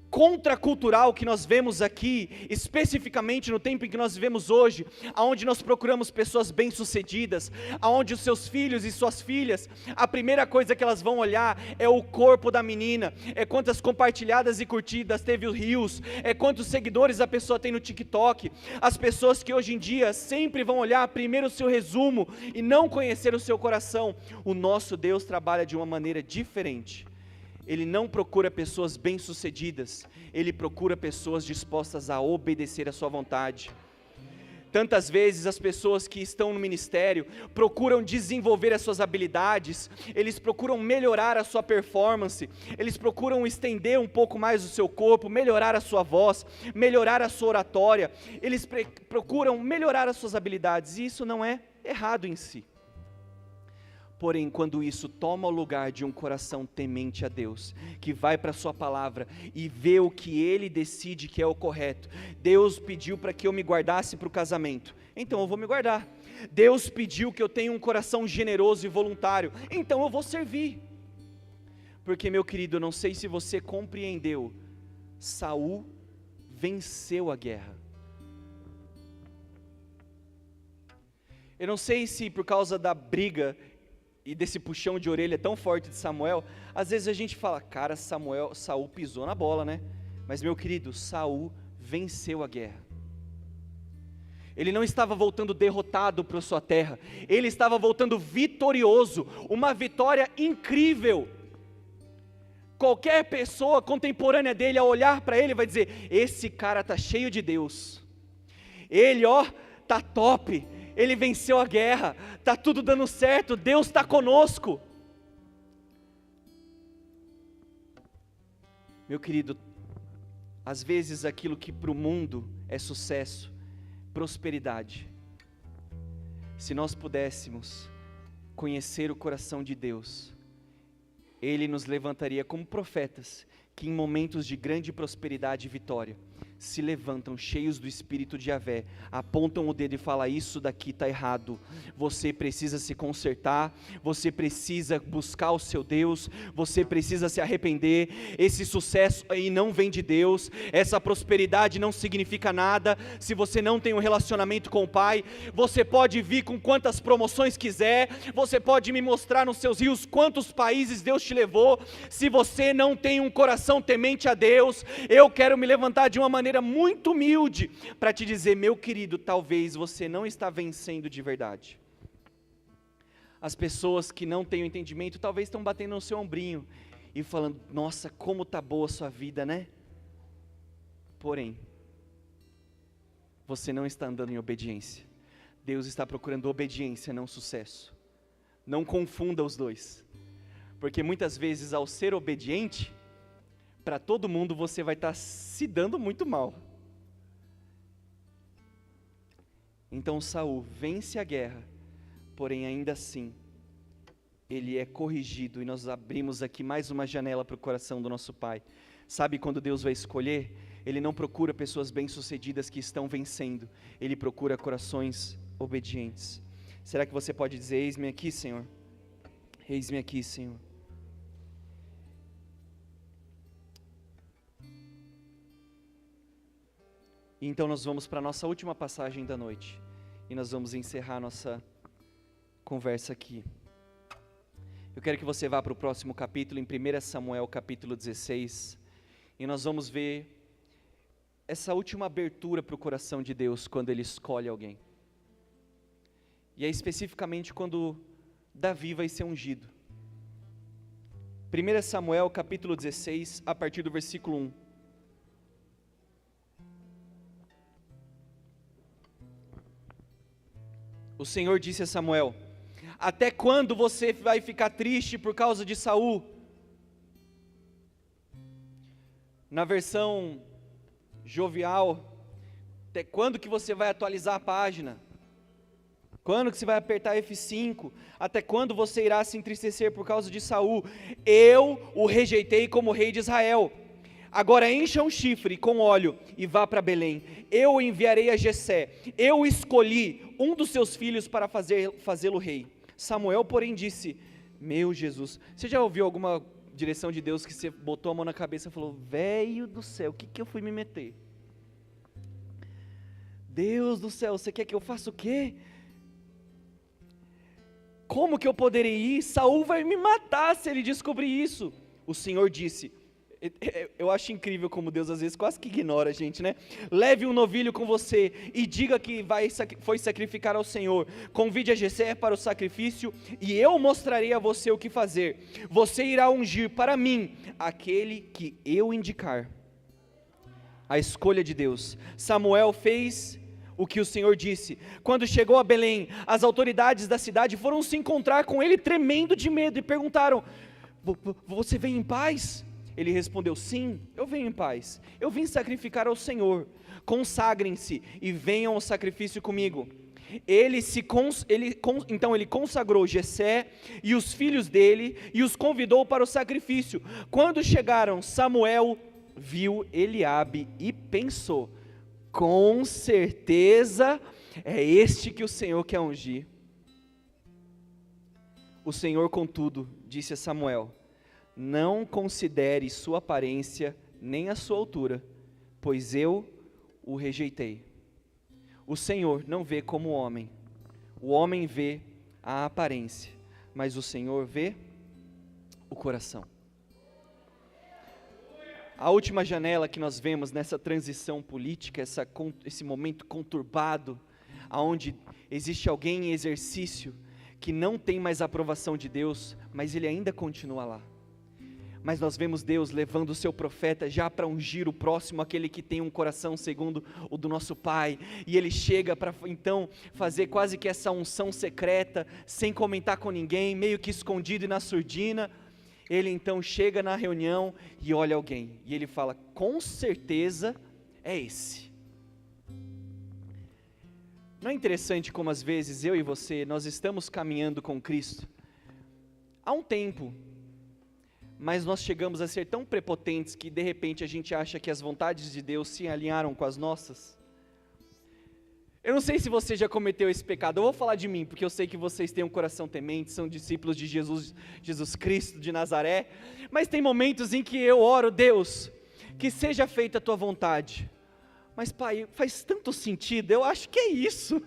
contracultural que nós vemos aqui, especificamente no tempo em que nós vivemos hoje, aonde nós procuramos pessoas bem-sucedidas, aonde os seus filhos e suas filhas, a primeira coisa que elas vão olhar é o corpo da menina, é quantas compartilhadas e curtidas teve os reels, é quantos seguidores a pessoa tem no TikTok. As pessoas que hoje em dia sempre vão olhar primeiro o seu resumo e não conhecer o seu coração. O nosso Deus trabalha de uma maneira diferente. Ele não procura pessoas bem-sucedidas, Ele procura pessoas dispostas a obedecer à sua vontade. Tantas vezes as pessoas que estão no ministério procuram desenvolver as suas habilidades, eles procuram melhorar a sua performance, eles procuram estender um pouco mais o seu corpo, melhorar a sua voz, melhorar a sua oratória, eles procuram melhorar as suas habilidades, e isso não é errado em si. Porém, quando isso toma o lugar de um coração temente a Deus, que vai para a sua palavra e vê o que Ele decide que é o correto. Deus pediu para que eu me guardasse para o casamento, então eu vou me guardar. Deus pediu que eu tenha um coração generoso e voluntário, então eu vou servir. Porque, meu querido, eu não sei se você compreendeu, Saul venceu a guerra. Eu não sei se por causa da briga e desse puxão de orelha tão forte de Samuel, às vezes a gente fala, cara, Saul pisou na bola, né? Mas, meu querido, Saul venceu a guerra. Ele não estava voltando derrotado para a sua terra, ele estava voltando vitorioso, uma vitória incrível. Qualquer pessoa contemporânea dele, ao olhar para ele, vai dizer, esse cara está cheio de Deus, ele está top, ele venceu a guerra, está tudo dando certo, Deus está conosco. Meu querido, às vezes aquilo que para o mundo é sucesso, prosperidade, se nós pudéssemos conhecer o coração de Deus, Ele nos levantaria como profetas, que em momentos de grande prosperidade e vitória, se levantam cheios do Espírito de Yahvé, apontam o dedo e falam, isso daqui está errado, você precisa se consertar, você precisa buscar o seu Deus, você precisa se arrepender, esse sucesso aí não vem de Deus, essa prosperidade não significa nada, se você não tem um relacionamento com o Pai. Você pode vir com quantas promoções quiser, você pode me mostrar nos seus rios quantos países Deus te levou, se você não tem um coração temente a Deus, eu quero me levantar de uma maneira muito humilde para te dizer, meu querido, talvez você não está vencendo de verdade. As pessoas que não têm o entendimento, talvez estão batendo no seu ombrinho e falando, nossa, como está boa a sua vida, né? Porém, você não está andando em obediência. Deus está procurando obediência, não sucesso. Não confunda os dois, porque muitas vezes ao ser obediente, para todo mundo você vai estar se dando muito mal. Então Saul vence a guerra, porém ainda assim, ele é corrigido, e nós abrimos aqui mais uma janela para o coração do nosso Pai. Sabe quando Deus vai escolher? Ele não procura pessoas bem-sucedidas que estão vencendo, Ele procura corações obedientes. Será que você pode dizer, eis-me aqui, Senhor? Eis-me aqui, Senhor. E então nós vamos para a nossa última passagem da noite, e nós vamos encerrar nossa conversa aqui. Eu quero que você vá para o próximo capítulo, em 1 Samuel capítulo 16, e nós vamos ver essa última abertura para o coração de Deus, quando Ele escolhe alguém. E é especificamente quando Davi vai ser ungido. 1 Samuel capítulo 16, a partir do versículo 1. O Senhor disse a Samuel: até quando você vai ficar triste por causa de Saul? Na versão jovial, até quando que você vai atualizar a página? Quando que você vai apertar F5? Até quando você irá se entristecer por causa de Saul? Eu o rejeitei como rei de Israel. Agora encha um chifre com óleo e vá para Belém. Eu o enviarei a Jessé. Eu escolhi um dos seus filhos para fazê-lo rei. Samuel, porém, disse: meu Jesus. Você já ouviu alguma direção de Deus que você botou a mão na cabeça e falou: velho do céu, o que eu fui me meter? Deus do céu, você quer que eu faça o quê? Como que eu poderei ir? Saul vai me matar se ele descobrir isso. O Senhor disse, eu acho incrível como Deus às vezes quase que ignora a gente, né? Leve um novilho com você e diga que foi sacrificar ao Senhor. Convide a Jessé para o sacrifício e eu mostrarei a você o que fazer. Você irá ungir para mim aquele que eu indicar. A escolha de Deus. Samuel fez o que o Senhor disse. Quando chegou a Belém, as autoridades da cidade foram se encontrar com ele tremendo de medo e perguntaram: você vem em paz? Ele respondeu: sim, eu venho em paz. Eu vim sacrificar ao Senhor. Consagrem-se e venham ao sacrifício comigo. Então ele consagrou Jessé e os filhos dele e os convidou para o sacrifício. Quando chegaram, Samuel viu Eliabe e pensou: com certeza é este que o Senhor quer ungir. O Senhor, contudo, disse a Samuel: não considere sua aparência nem a sua altura, pois eu o rejeitei. O Senhor não vê como o homem vê a aparência, mas o Senhor vê o coração. A última janela que nós vemos nessa transição política, esse momento conturbado, onde existe alguém em exercício que não tem mais a aprovação de Deus, mas ele ainda continua lá. Mas nós vemos Deus levando o seu profeta já para ungir o próximo, aquele que tem um coração segundo o do nosso Pai, e ele chega para então fazer quase que essa unção secreta, sem comentar com ninguém, meio que escondido e na surdina. Ele então chega na reunião e olha alguém, e ele fala: com certeza é esse. Não é interessante como às vezes eu e você, nós estamos caminhando com Cristo há um tempo, mas nós chegamos a ser tão prepotentes que de repente a gente acha que as vontades de Deus se alinharam com as nossas. Eu não sei se você já cometeu esse pecado. Eu vou falar de mim, porque eu sei que vocês têm um coração temente, são discípulos de Jesus Cristo de Nazaré, mas tem momentos em que eu oro: Deus, que seja feita a tua vontade. Mas Pai, faz tanto sentido, eu acho que é isso.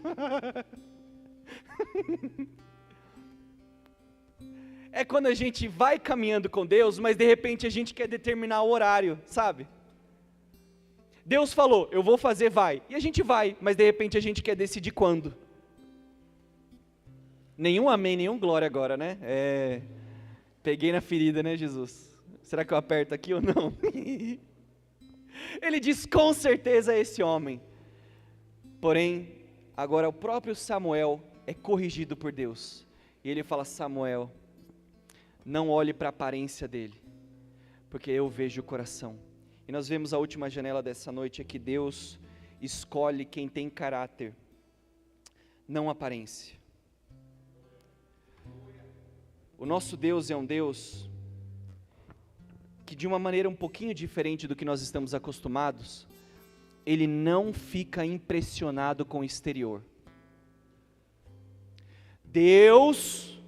É quando a gente vai caminhando com Deus, mas de repente a gente quer determinar o horário, sabe? Deus falou: eu vou fazer, vai. E a gente vai, mas de repente a gente quer decidir quando. Nenhum amém, nenhum glória agora, né? Peguei na ferida, né, Jesus? Será que eu aperto aqui ou não? Ele diz: com certeza é esse homem. Porém, agora o próprio Samuel é corrigido por Deus. E ele fala: Samuel, não olhe para a aparência dele, porque eu vejo o coração. E nós vemos a última janela dessa noite, é que Deus escolhe quem tem caráter, não aparência. O nosso Deus é um Deus que, de uma maneira um pouquinho diferente do que nós estamos acostumados, Ele não fica impressionado com o exterior. Deus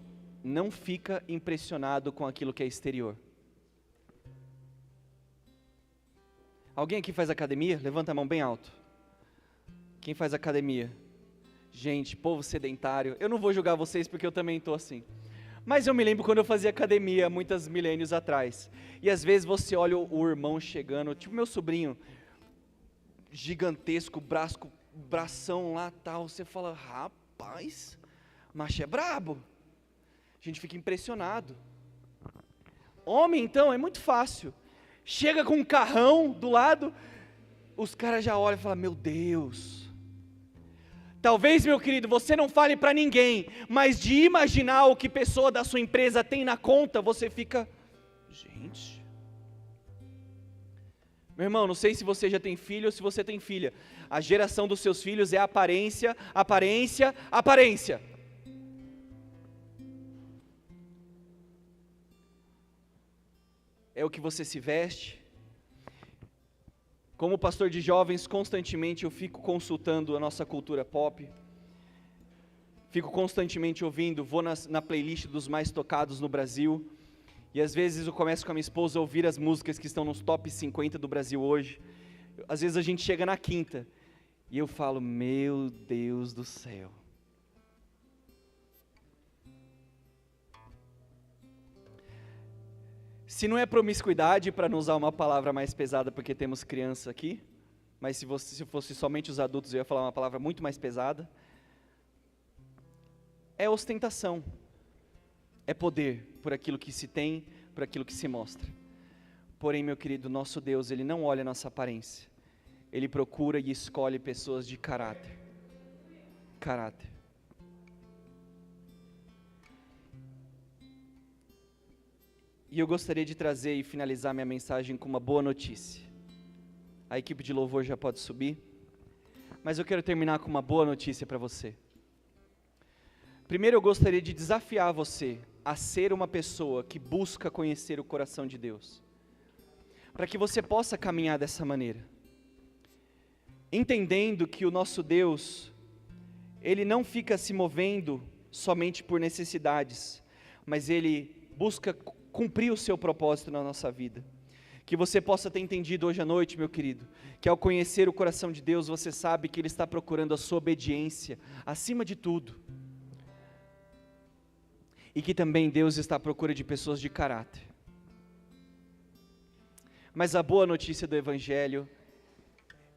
não fica impressionado com aquilo que é exterior. Alguém aqui faz academia? Levanta a mão bem alto. Quem faz academia? Gente, povo sedentário, eu não vou julgar vocês porque eu também estou assim. Mas eu me lembro quando eu fazia academia, muitos milênios atrás. E às vezes você olha o irmão chegando, tipo meu sobrinho, gigantesco, bração lá tal. Você fala, rapaz, macho é brabo. A gente fica impressionado. Homem, então, é muito fácil. Chega com um carrão do lado, os caras já olham e falam, meu Deus. Talvez, meu querido, você não fale para ninguém, mas de imaginar o que pessoa da sua empresa tem na conta, você fica, gente. Meu irmão, não sei se você já tem filho ou se você tem filha. A geração dos seus filhos é aparência, aparência, aparência. É o que você se veste. Como pastor de jovens, constantemente eu fico consultando a nossa cultura pop, fico constantemente ouvindo, vou na playlist dos mais tocados no Brasil, e às vezes eu começo com a minha esposa a ouvir as músicas que estão nos top 50 do Brasil hoje. Às vezes a gente chega na quinta, e eu falo, meu Deus do céu. Se não é promiscuidade, para não usar uma palavra mais pesada, porque temos criança aqui, mas se fosse somente os adultos, eu ia falar uma palavra muito mais pesada, é ostentação, é poder por aquilo que se tem, por aquilo que se mostra. Porém, meu querido, nosso Deus, Ele não olha a nossa aparência, Ele procura e escolhe pessoas de caráter. Caráter. E eu gostaria de trazer e finalizar minha mensagem com uma boa notícia. A equipe de louvor já pode subir. Mas eu quero terminar com uma boa notícia para você. Primeiro eu gostaria de desafiar você a ser uma pessoa que busca conhecer o coração de Deus. Para que você possa caminhar dessa maneira. Entendendo que o nosso Deus, Ele não fica se movendo somente por necessidades, mas Ele busca cumprir o seu propósito na nossa vida. Que você possa ter entendido hoje à noite, meu querido, que ao conhecer o coração de Deus, você sabe que Ele está procurando a sua obediência, acima de tudo. E que também Deus está à procura de pessoas de caráter. Mas a boa notícia do Evangelho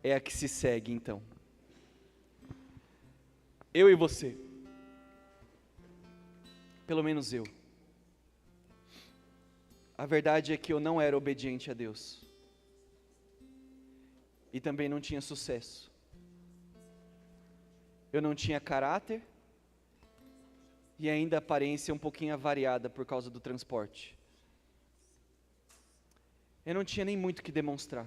é a que se segue então. Eu e você, pelo menos eu, a verdade é que eu não era obediente a Deus, e também não tinha sucesso, eu não tinha caráter, e ainda a aparência um pouquinho avariada por causa do transporte, eu não tinha nem muito o que demonstrar.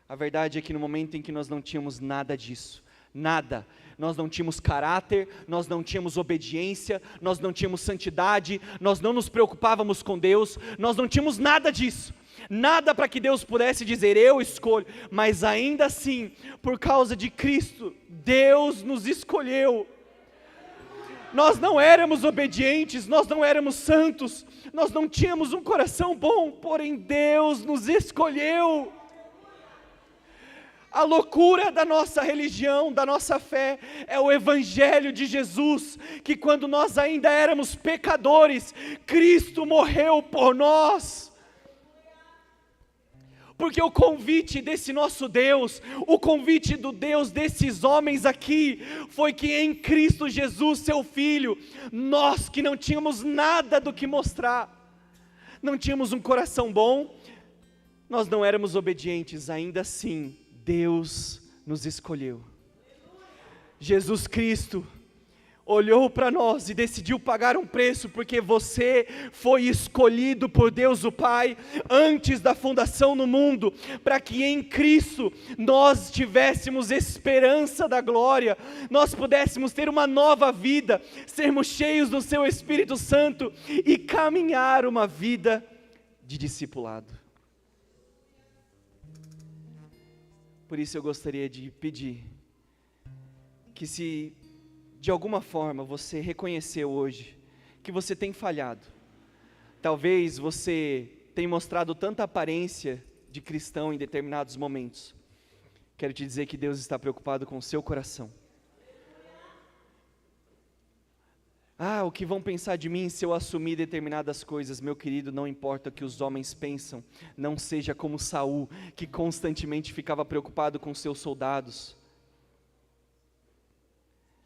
A verdade é que no momento em que nós não tínhamos nada disso, nada, nós não tínhamos caráter, nós não tínhamos obediência, nós não tínhamos santidade, nós não nos preocupávamos com Deus, nós não tínhamos nada disso, nada para que Deus pudesse dizer, eu escolho, mas ainda assim, por causa de Cristo, Deus nos escolheu. Nós não éramos obedientes, nós não éramos santos, nós não tínhamos um coração bom, porém Deus nos escolheu. A loucura da nossa religião, da nossa fé, é o Evangelho de Jesus, que quando nós ainda éramos pecadores, Cristo morreu por nós. Porque o convite desse nosso Deus, o convite do Deus desses homens aqui, foi que em Cristo Jesus, seu Filho, nós que não tínhamos nada do que mostrar, não tínhamos um coração bom, nós não éramos obedientes, ainda assim, Deus nos escolheu. Jesus Cristo olhou para nós e decidiu pagar um preço, porque você foi escolhido por Deus o Pai, antes da fundação do mundo, para que em Cristo nós tivéssemos esperança da glória, nós pudéssemos ter uma nova vida, sermos cheios do seu Espírito Santo, e caminhar uma vida de discipulado. Por isso eu gostaria de pedir, que se de alguma forma você reconheceu hoje, que você tem falhado, talvez você tenha mostrado tanta aparência de cristão em determinados momentos, quero te dizer que Deus está preocupado com o seu coração. O que vão pensar de mim se eu assumir determinadas coisas? Meu querido, não importa o que os homens pensam, não seja como Saul, que constantemente ficava preocupado com seus soldados.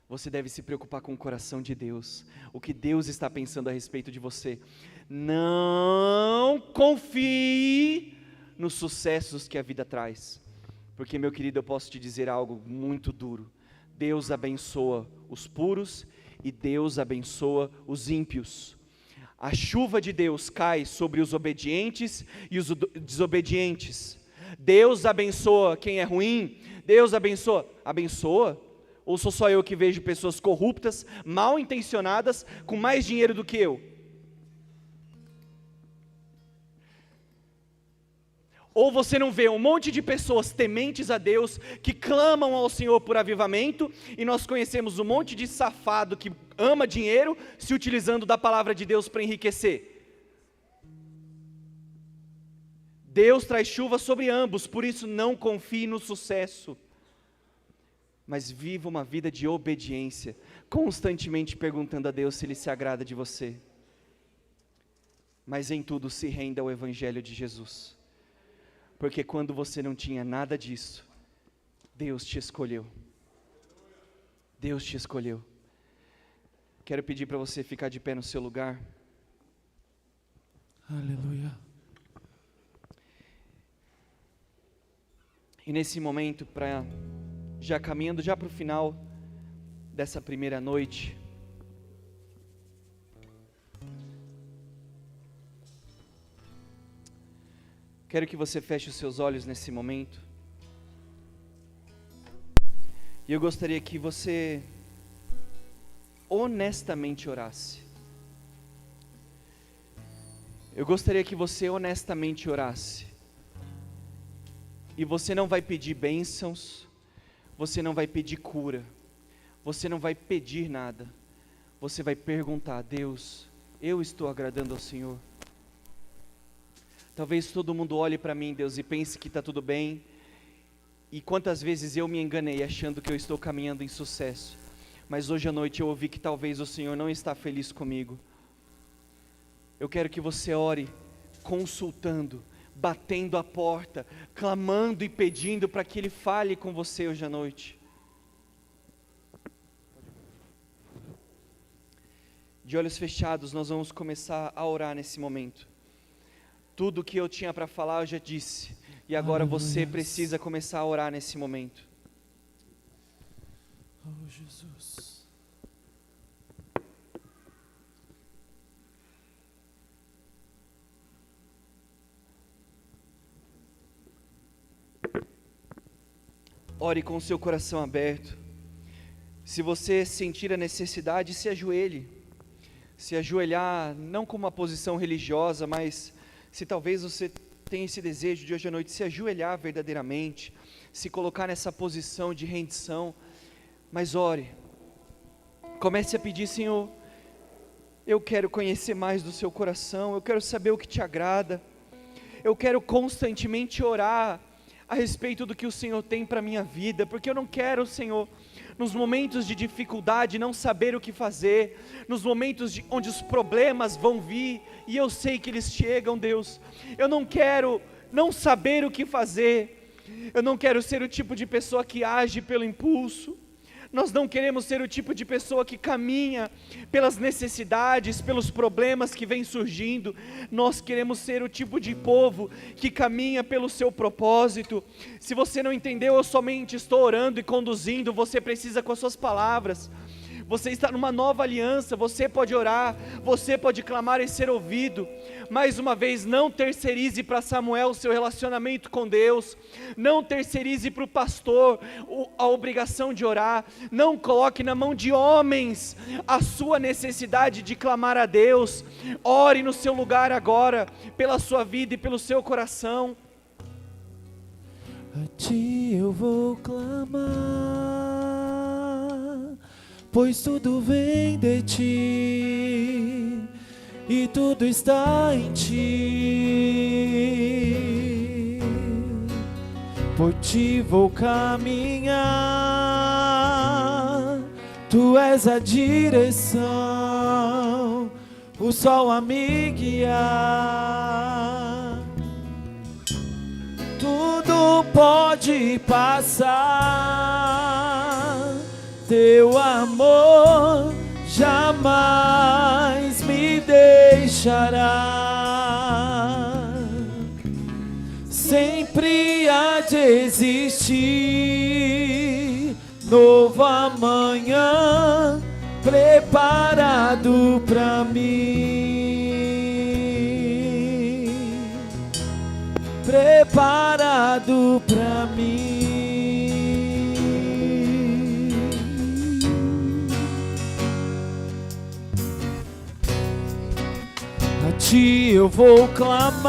Você deve se preocupar com o coração de Deus, o que Deus está pensando a respeito de você. Não confie nos sucessos que a vida traz, porque, meu querido, eu posso te dizer algo muito duro: Deus abençoa os puros e Deus abençoa os ímpios. A chuva de Deus cai sobre os obedientes e os desobedientes. Deus abençoa quem é ruim, Deus abençoa. Ou sou só eu que vejo pessoas corruptas, mal intencionadas, com mais dinheiro do que eu? Ou você não vê um monte de pessoas tementes a Deus, que clamam ao Senhor por avivamento, e nós conhecemos um monte de safado que ama dinheiro, se utilizando da palavra de Deus para enriquecer. Deus traz chuva sobre ambos, por isso não confie no sucesso, mas viva uma vida de obediência, constantemente perguntando a Deus se Ele se agrada de você, mas em tudo se renda ao Evangelho de Jesus, porque quando você não tinha nada disso, Deus te escolheu. Deus te escolheu. Quero pedir para você ficar de pé no seu lugar. Aleluia. E nesse momento, já caminhando já para o final dessa primeira noite, quero que você feche os seus olhos nesse momento, e eu gostaria que você honestamente orasse. Eu gostaria que você honestamente orasse, e você não vai pedir bênçãos, você não vai pedir cura, você não vai pedir nada, você vai perguntar: Deus, eu estou agradando ao Senhor? Talvez todo mundo olhe para mim, Deus, e pense que está tudo bem, e quantas vezes eu me enganei achando que eu estou caminhando em sucesso, mas hoje à noite eu ouvi que talvez o Senhor não está feliz comigo. Eu quero que você ore consultando, batendo a porta, clamando e pedindo para que Ele fale com você hoje à noite. De olhos fechados, nós vamos começar a orar nesse momento. Tudo que eu tinha para falar eu já disse, e agora você precisa começar a orar nesse momento. Oh, Jesus. Ore com o seu coração aberto. Se você sentir a necessidade, se ajoelhe. Se ajoelhar, não como uma posição religiosa, mas se talvez você tenha esse desejo de hoje à noite se ajoelhar verdadeiramente, se colocar nessa posição de rendição, mas ore. Comece a pedir: Senhor, eu quero conhecer mais do seu coração, eu quero saber o que te agrada, eu quero constantemente orar a respeito do que o Senhor tem para a minha vida, porque eu não quero, Senhor, nos momentos de dificuldade não saber o que fazer, nos momentos onde os problemas vão vir, e eu sei que eles chegam, Deus, eu não quero não saber o que fazer, eu não quero ser o tipo de pessoa que age pelo impulso, nós não queremos ser o tipo de pessoa que caminha pelas necessidades, pelos problemas que vêm surgindo, nós queremos ser o tipo de povo que caminha pelo seu propósito. Se você não entendeu, eu somente estou orando e conduzindo, você precisa com as suas palavras. Você está numa nova aliança, você pode orar, você pode clamar e ser ouvido. Mais uma vez, não terceirize para Samuel o seu relacionamento com Deus, não terceirize para o pastor a obrigação de orar, não coloque na mão de homens a sua necessidade de clamar a Deus. Ore no seu lugar agora, pela sua vida e pelo seu coração. A ti eu vou clamar, pois tudo vem de ti, e tudo está em ti. Por ti vou caminhar, tu és a direção, o sol a me guiar. Tudo pode passar, teu amor jamais me deixará. Sempre há de existir novo amanhã preparado pra mim, preparado pra mim. A ti eu vou clamar,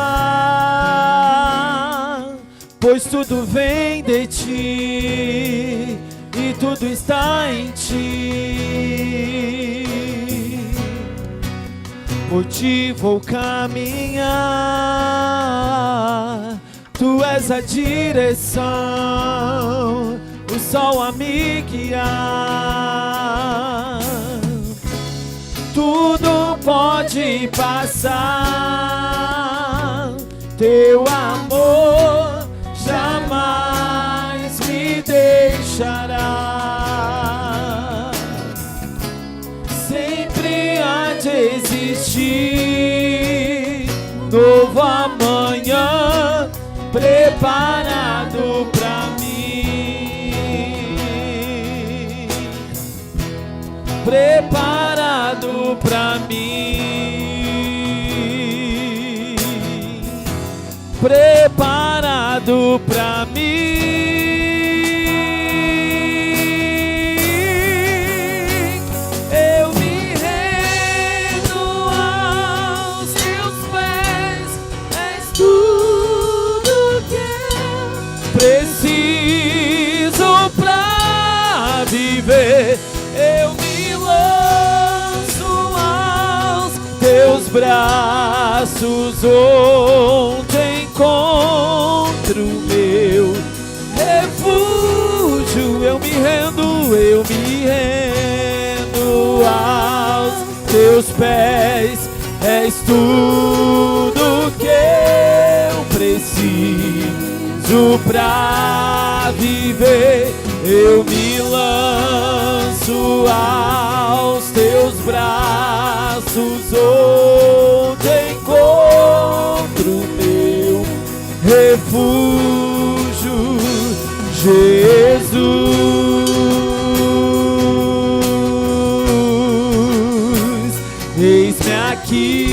pois tudo vem de ti e tudo está em ti. Por ti vou caminhar, tu és a direção, o sol a me guiar. Tudo pode passar, teu amor jamais me deixará. Sempre há de existir novo amanhã preparado pra mim, preparado pra mim, preparado pra mim. Eu me rendo aos teus pés, és tudo que eu preciso pra viver. Eu me lanço aos teus braços, onde encontro meu refúgio. Eu me rendo aos teus pés, és tudo que eu preciso pra viver. Eu me lanço aos teus braços, onde encontro meu refúgio, Jesus. Eis-me aqui,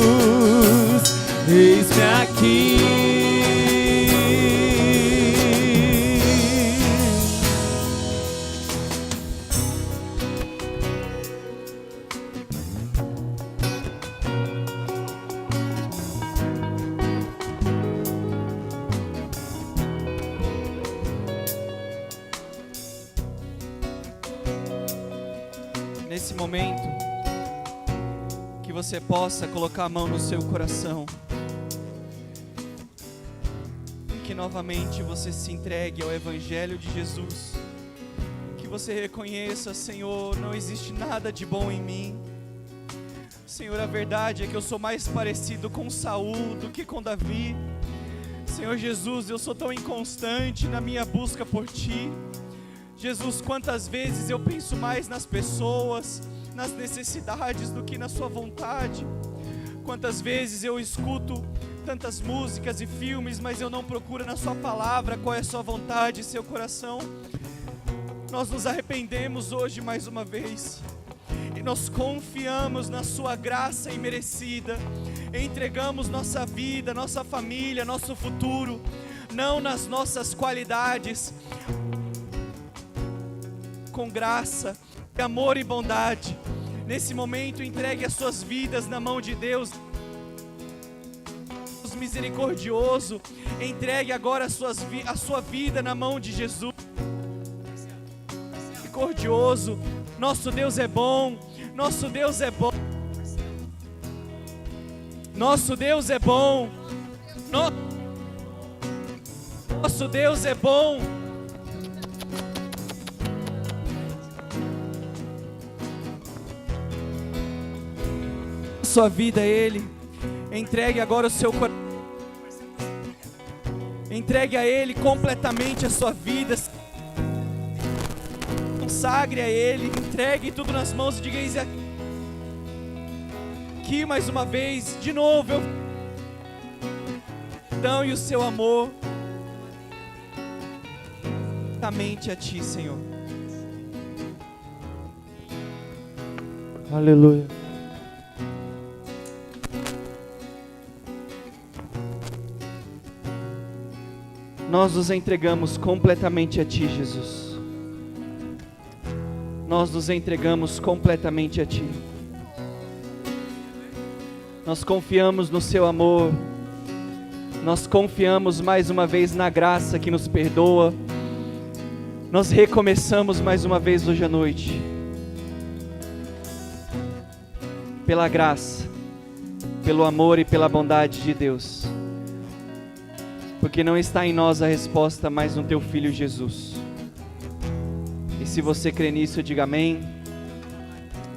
Jesus. Eis-me aqui. Nesse momento, que você possa colocar a mão no seu coração, que novamente você se entregue ao Evangelho de Jesus, que você reconheça: Senhor, não existe nada de bom em mim. Senhor, a verdade é que eu sou mais parecido com Saul do que com Davi. Senhor Jesus, eu sou tão inconstante na minha busca por Ti. Jesus, quantas vezes eu penso mais nas pessoas, nas necessidades do que na Sua vontade. Quantas vezes eu escuto tantas músicas e filmes, mas eu não procuro na Sua palavra qual é a Sua vontade e seu coração. Nós nos arrependemos hoje mais uma vez e nós confiamos na Sua graça imerecida. Entregamos nossa vida, nossa família, nosso futuro, não nas nossas qualidades, com graça, amor e bondade. Nesse momento, entregue as suas vidas na mão de Deus misericordioso. Entregue agora a sua vida na mão de Jesus misericordioso. Nosso Deus é bom, nosso Deus é bom, nosso Deus é bom. nosso Deus é bom. Sua vida a Ele. Entregue agora o seu coração. Entregue a Ele completamente a sua vida. Consagre a Ele. Entregue tudo nas mãos e diga: eis aqui mais uma vez, de novo, então, e o seu amor completamente a Ti, Senhor. Aleluia. Nós nos entregamos completamente a Ti, Jesus. Nós nos entregamos completamente a Ti. Nós confiamos no Seu amor. Nós confiamos mais uma vez na graça que nos perdoa. Nós recomeçamos mais uma vez hoje à noite. Pela graça, pelo amor e pela bondade de Deus. Porque não está em nós a resposta, mas no Teu Filho Jesus. E se você crê nisso, diga amém.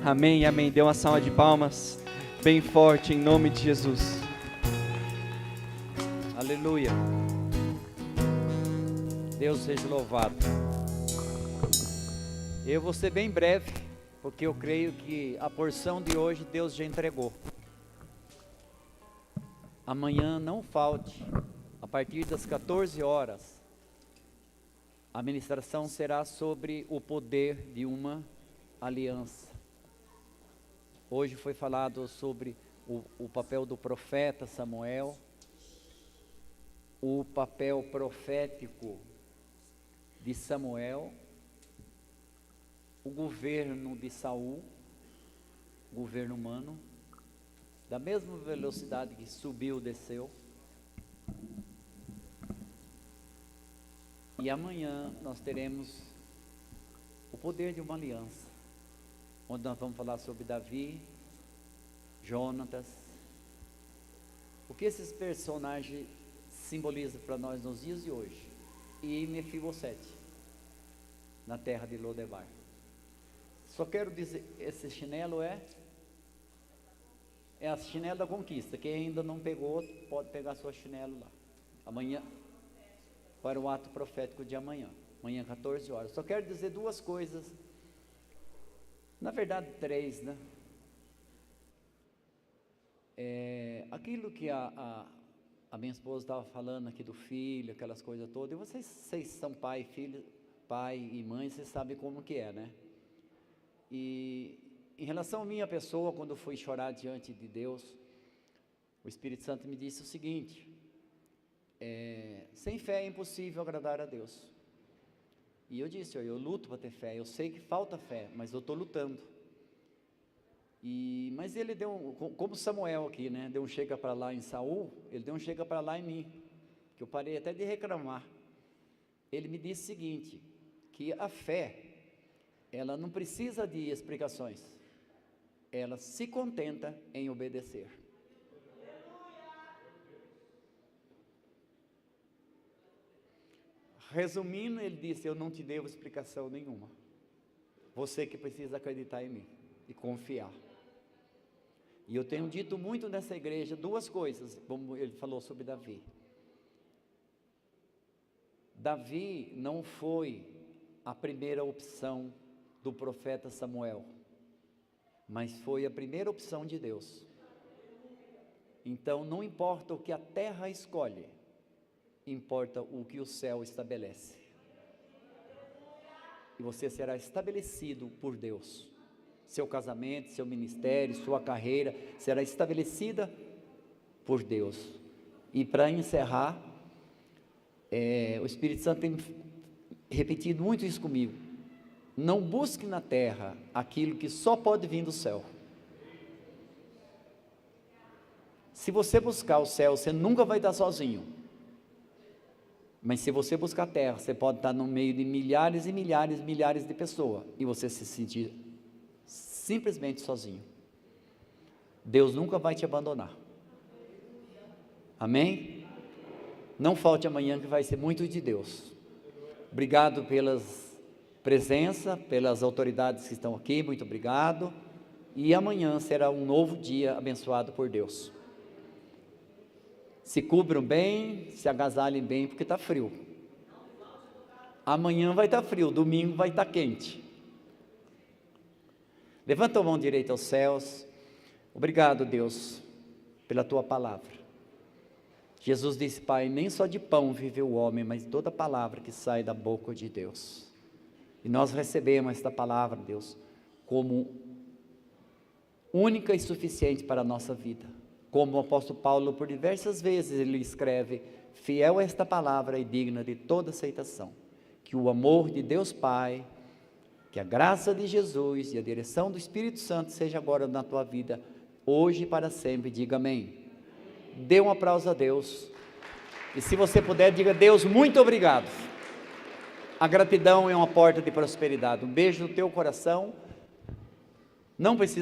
Amém, amém. Dê uma salva de palmas bem forte em nome de Jesus. Aleluia. Deus seja louvado. Eu vou ser bem breve, porque eu creio que a porção de hoje Deus já entregou. Amanhã não falte. A partir das 14 horas, a ministração será sobre o poder de uma aliança. Hoje foi falado sobre o papel do profeta Samuel, o papel profético de Samuel, o governo de Saul, governo humano, da mesma velocidade que subiu, desceu. E amanhã nós teremos o poder de uma aliança, onde nós vamos falar sobre Davi, Jonatas, o que esses personagens simbolizam para nós nos dias de hoje, e Mefibosete, na terra de Lodebar. Só quero dizer, esse chinelo é a chinela da conquista. Quem ainda não pegou, pode pegar sua chinelo lá. Amanhã, para o ato profético de amanhã, 14 horas. Só quero dizer duas coisas, na verdade 3, né? Aquilo que a minha esposa estava falando aqui do filho, aquelas coisas todas, e vocês são pai e mãe, vocês sabem como que é, né? E em relação à minha pessoa, quando eu fui chorar diante de Deus, o Espírito Santo me disse o seguinte: sem fé é impossível agradar a Deus. E eu disse: eu luto para ter fé, eu sei que falta fé, mas eu estou lutando. Mas ele deu, como Samuel aqui, né? Deu um chega para lá em Saul, ele deu um chega para lá em mim, que eu parei até de reclamar. Ele me disse o seguinte, que a fé, ela não precisa de explicações, ela se contenta em obedecer. Resumindo, ele disse: eu não te devo explicação nenhuma, você que precisa acreditar em mim e confiar. E eu tenho dito muito nessa igreja duas coisas, como ele falou sobre Davi. Davi não foi a primeira opção do profeta Samuel, mas foi a primeira opção de Deus. Então não importa o que a terra escolhe, importa o que o céu estabelece. E você será estabelecido por Deus. Seu casamento, seu ministério, sua carreira será estabelecida por Deus. E para encerrar, o Espírito Santo tem repetido muito isso comigo: não busque na terra aquilo que só pode vir do céu. Se você buscar o céu, você nunca vai estar sozinho. Mas se você buscar a terra, você pode estar no meio de milhares e milhares de pessoas, e você se sentir simplesmente sozinho. Deus nunca vai te abandonar. Amém? Não falte amanhã, que vai ser muito de Deus. Obrigado pelas presença, pelas autoridades que estão aqui, muito obrigado. E amanhã será um novo dia abençoado por Deus. Se cubram bem, se agasalhem bem, porque está frio. Amanhã vai estar frio, domingo vai estar quente. Levanta a mão direita aos céus. Obrigado, Deus, pela tua palavra. Jesus disse: Pai, nem só de pão vive o homem, mas de toda palavra que sai da boca de Deus. E nós recebemos esta palavra, Deus, como única e suficiente para a nossa vida. Como o apóstolo Paulo, por diversas vezes, ele escreve: fiel a esta palavra e digna de toda aceitação. Que o amor de Deus Pai, que a graça de Jesus e a direção do Espírito Santo seja agora na tua vida, hoje e para sempre. Diga amém. Dê um aplauso a Deus. E se você puder, diga: Deus, muito obrigado. A gratidão é uma porta de prosperidade. Um beijo no teu coração. Não precisa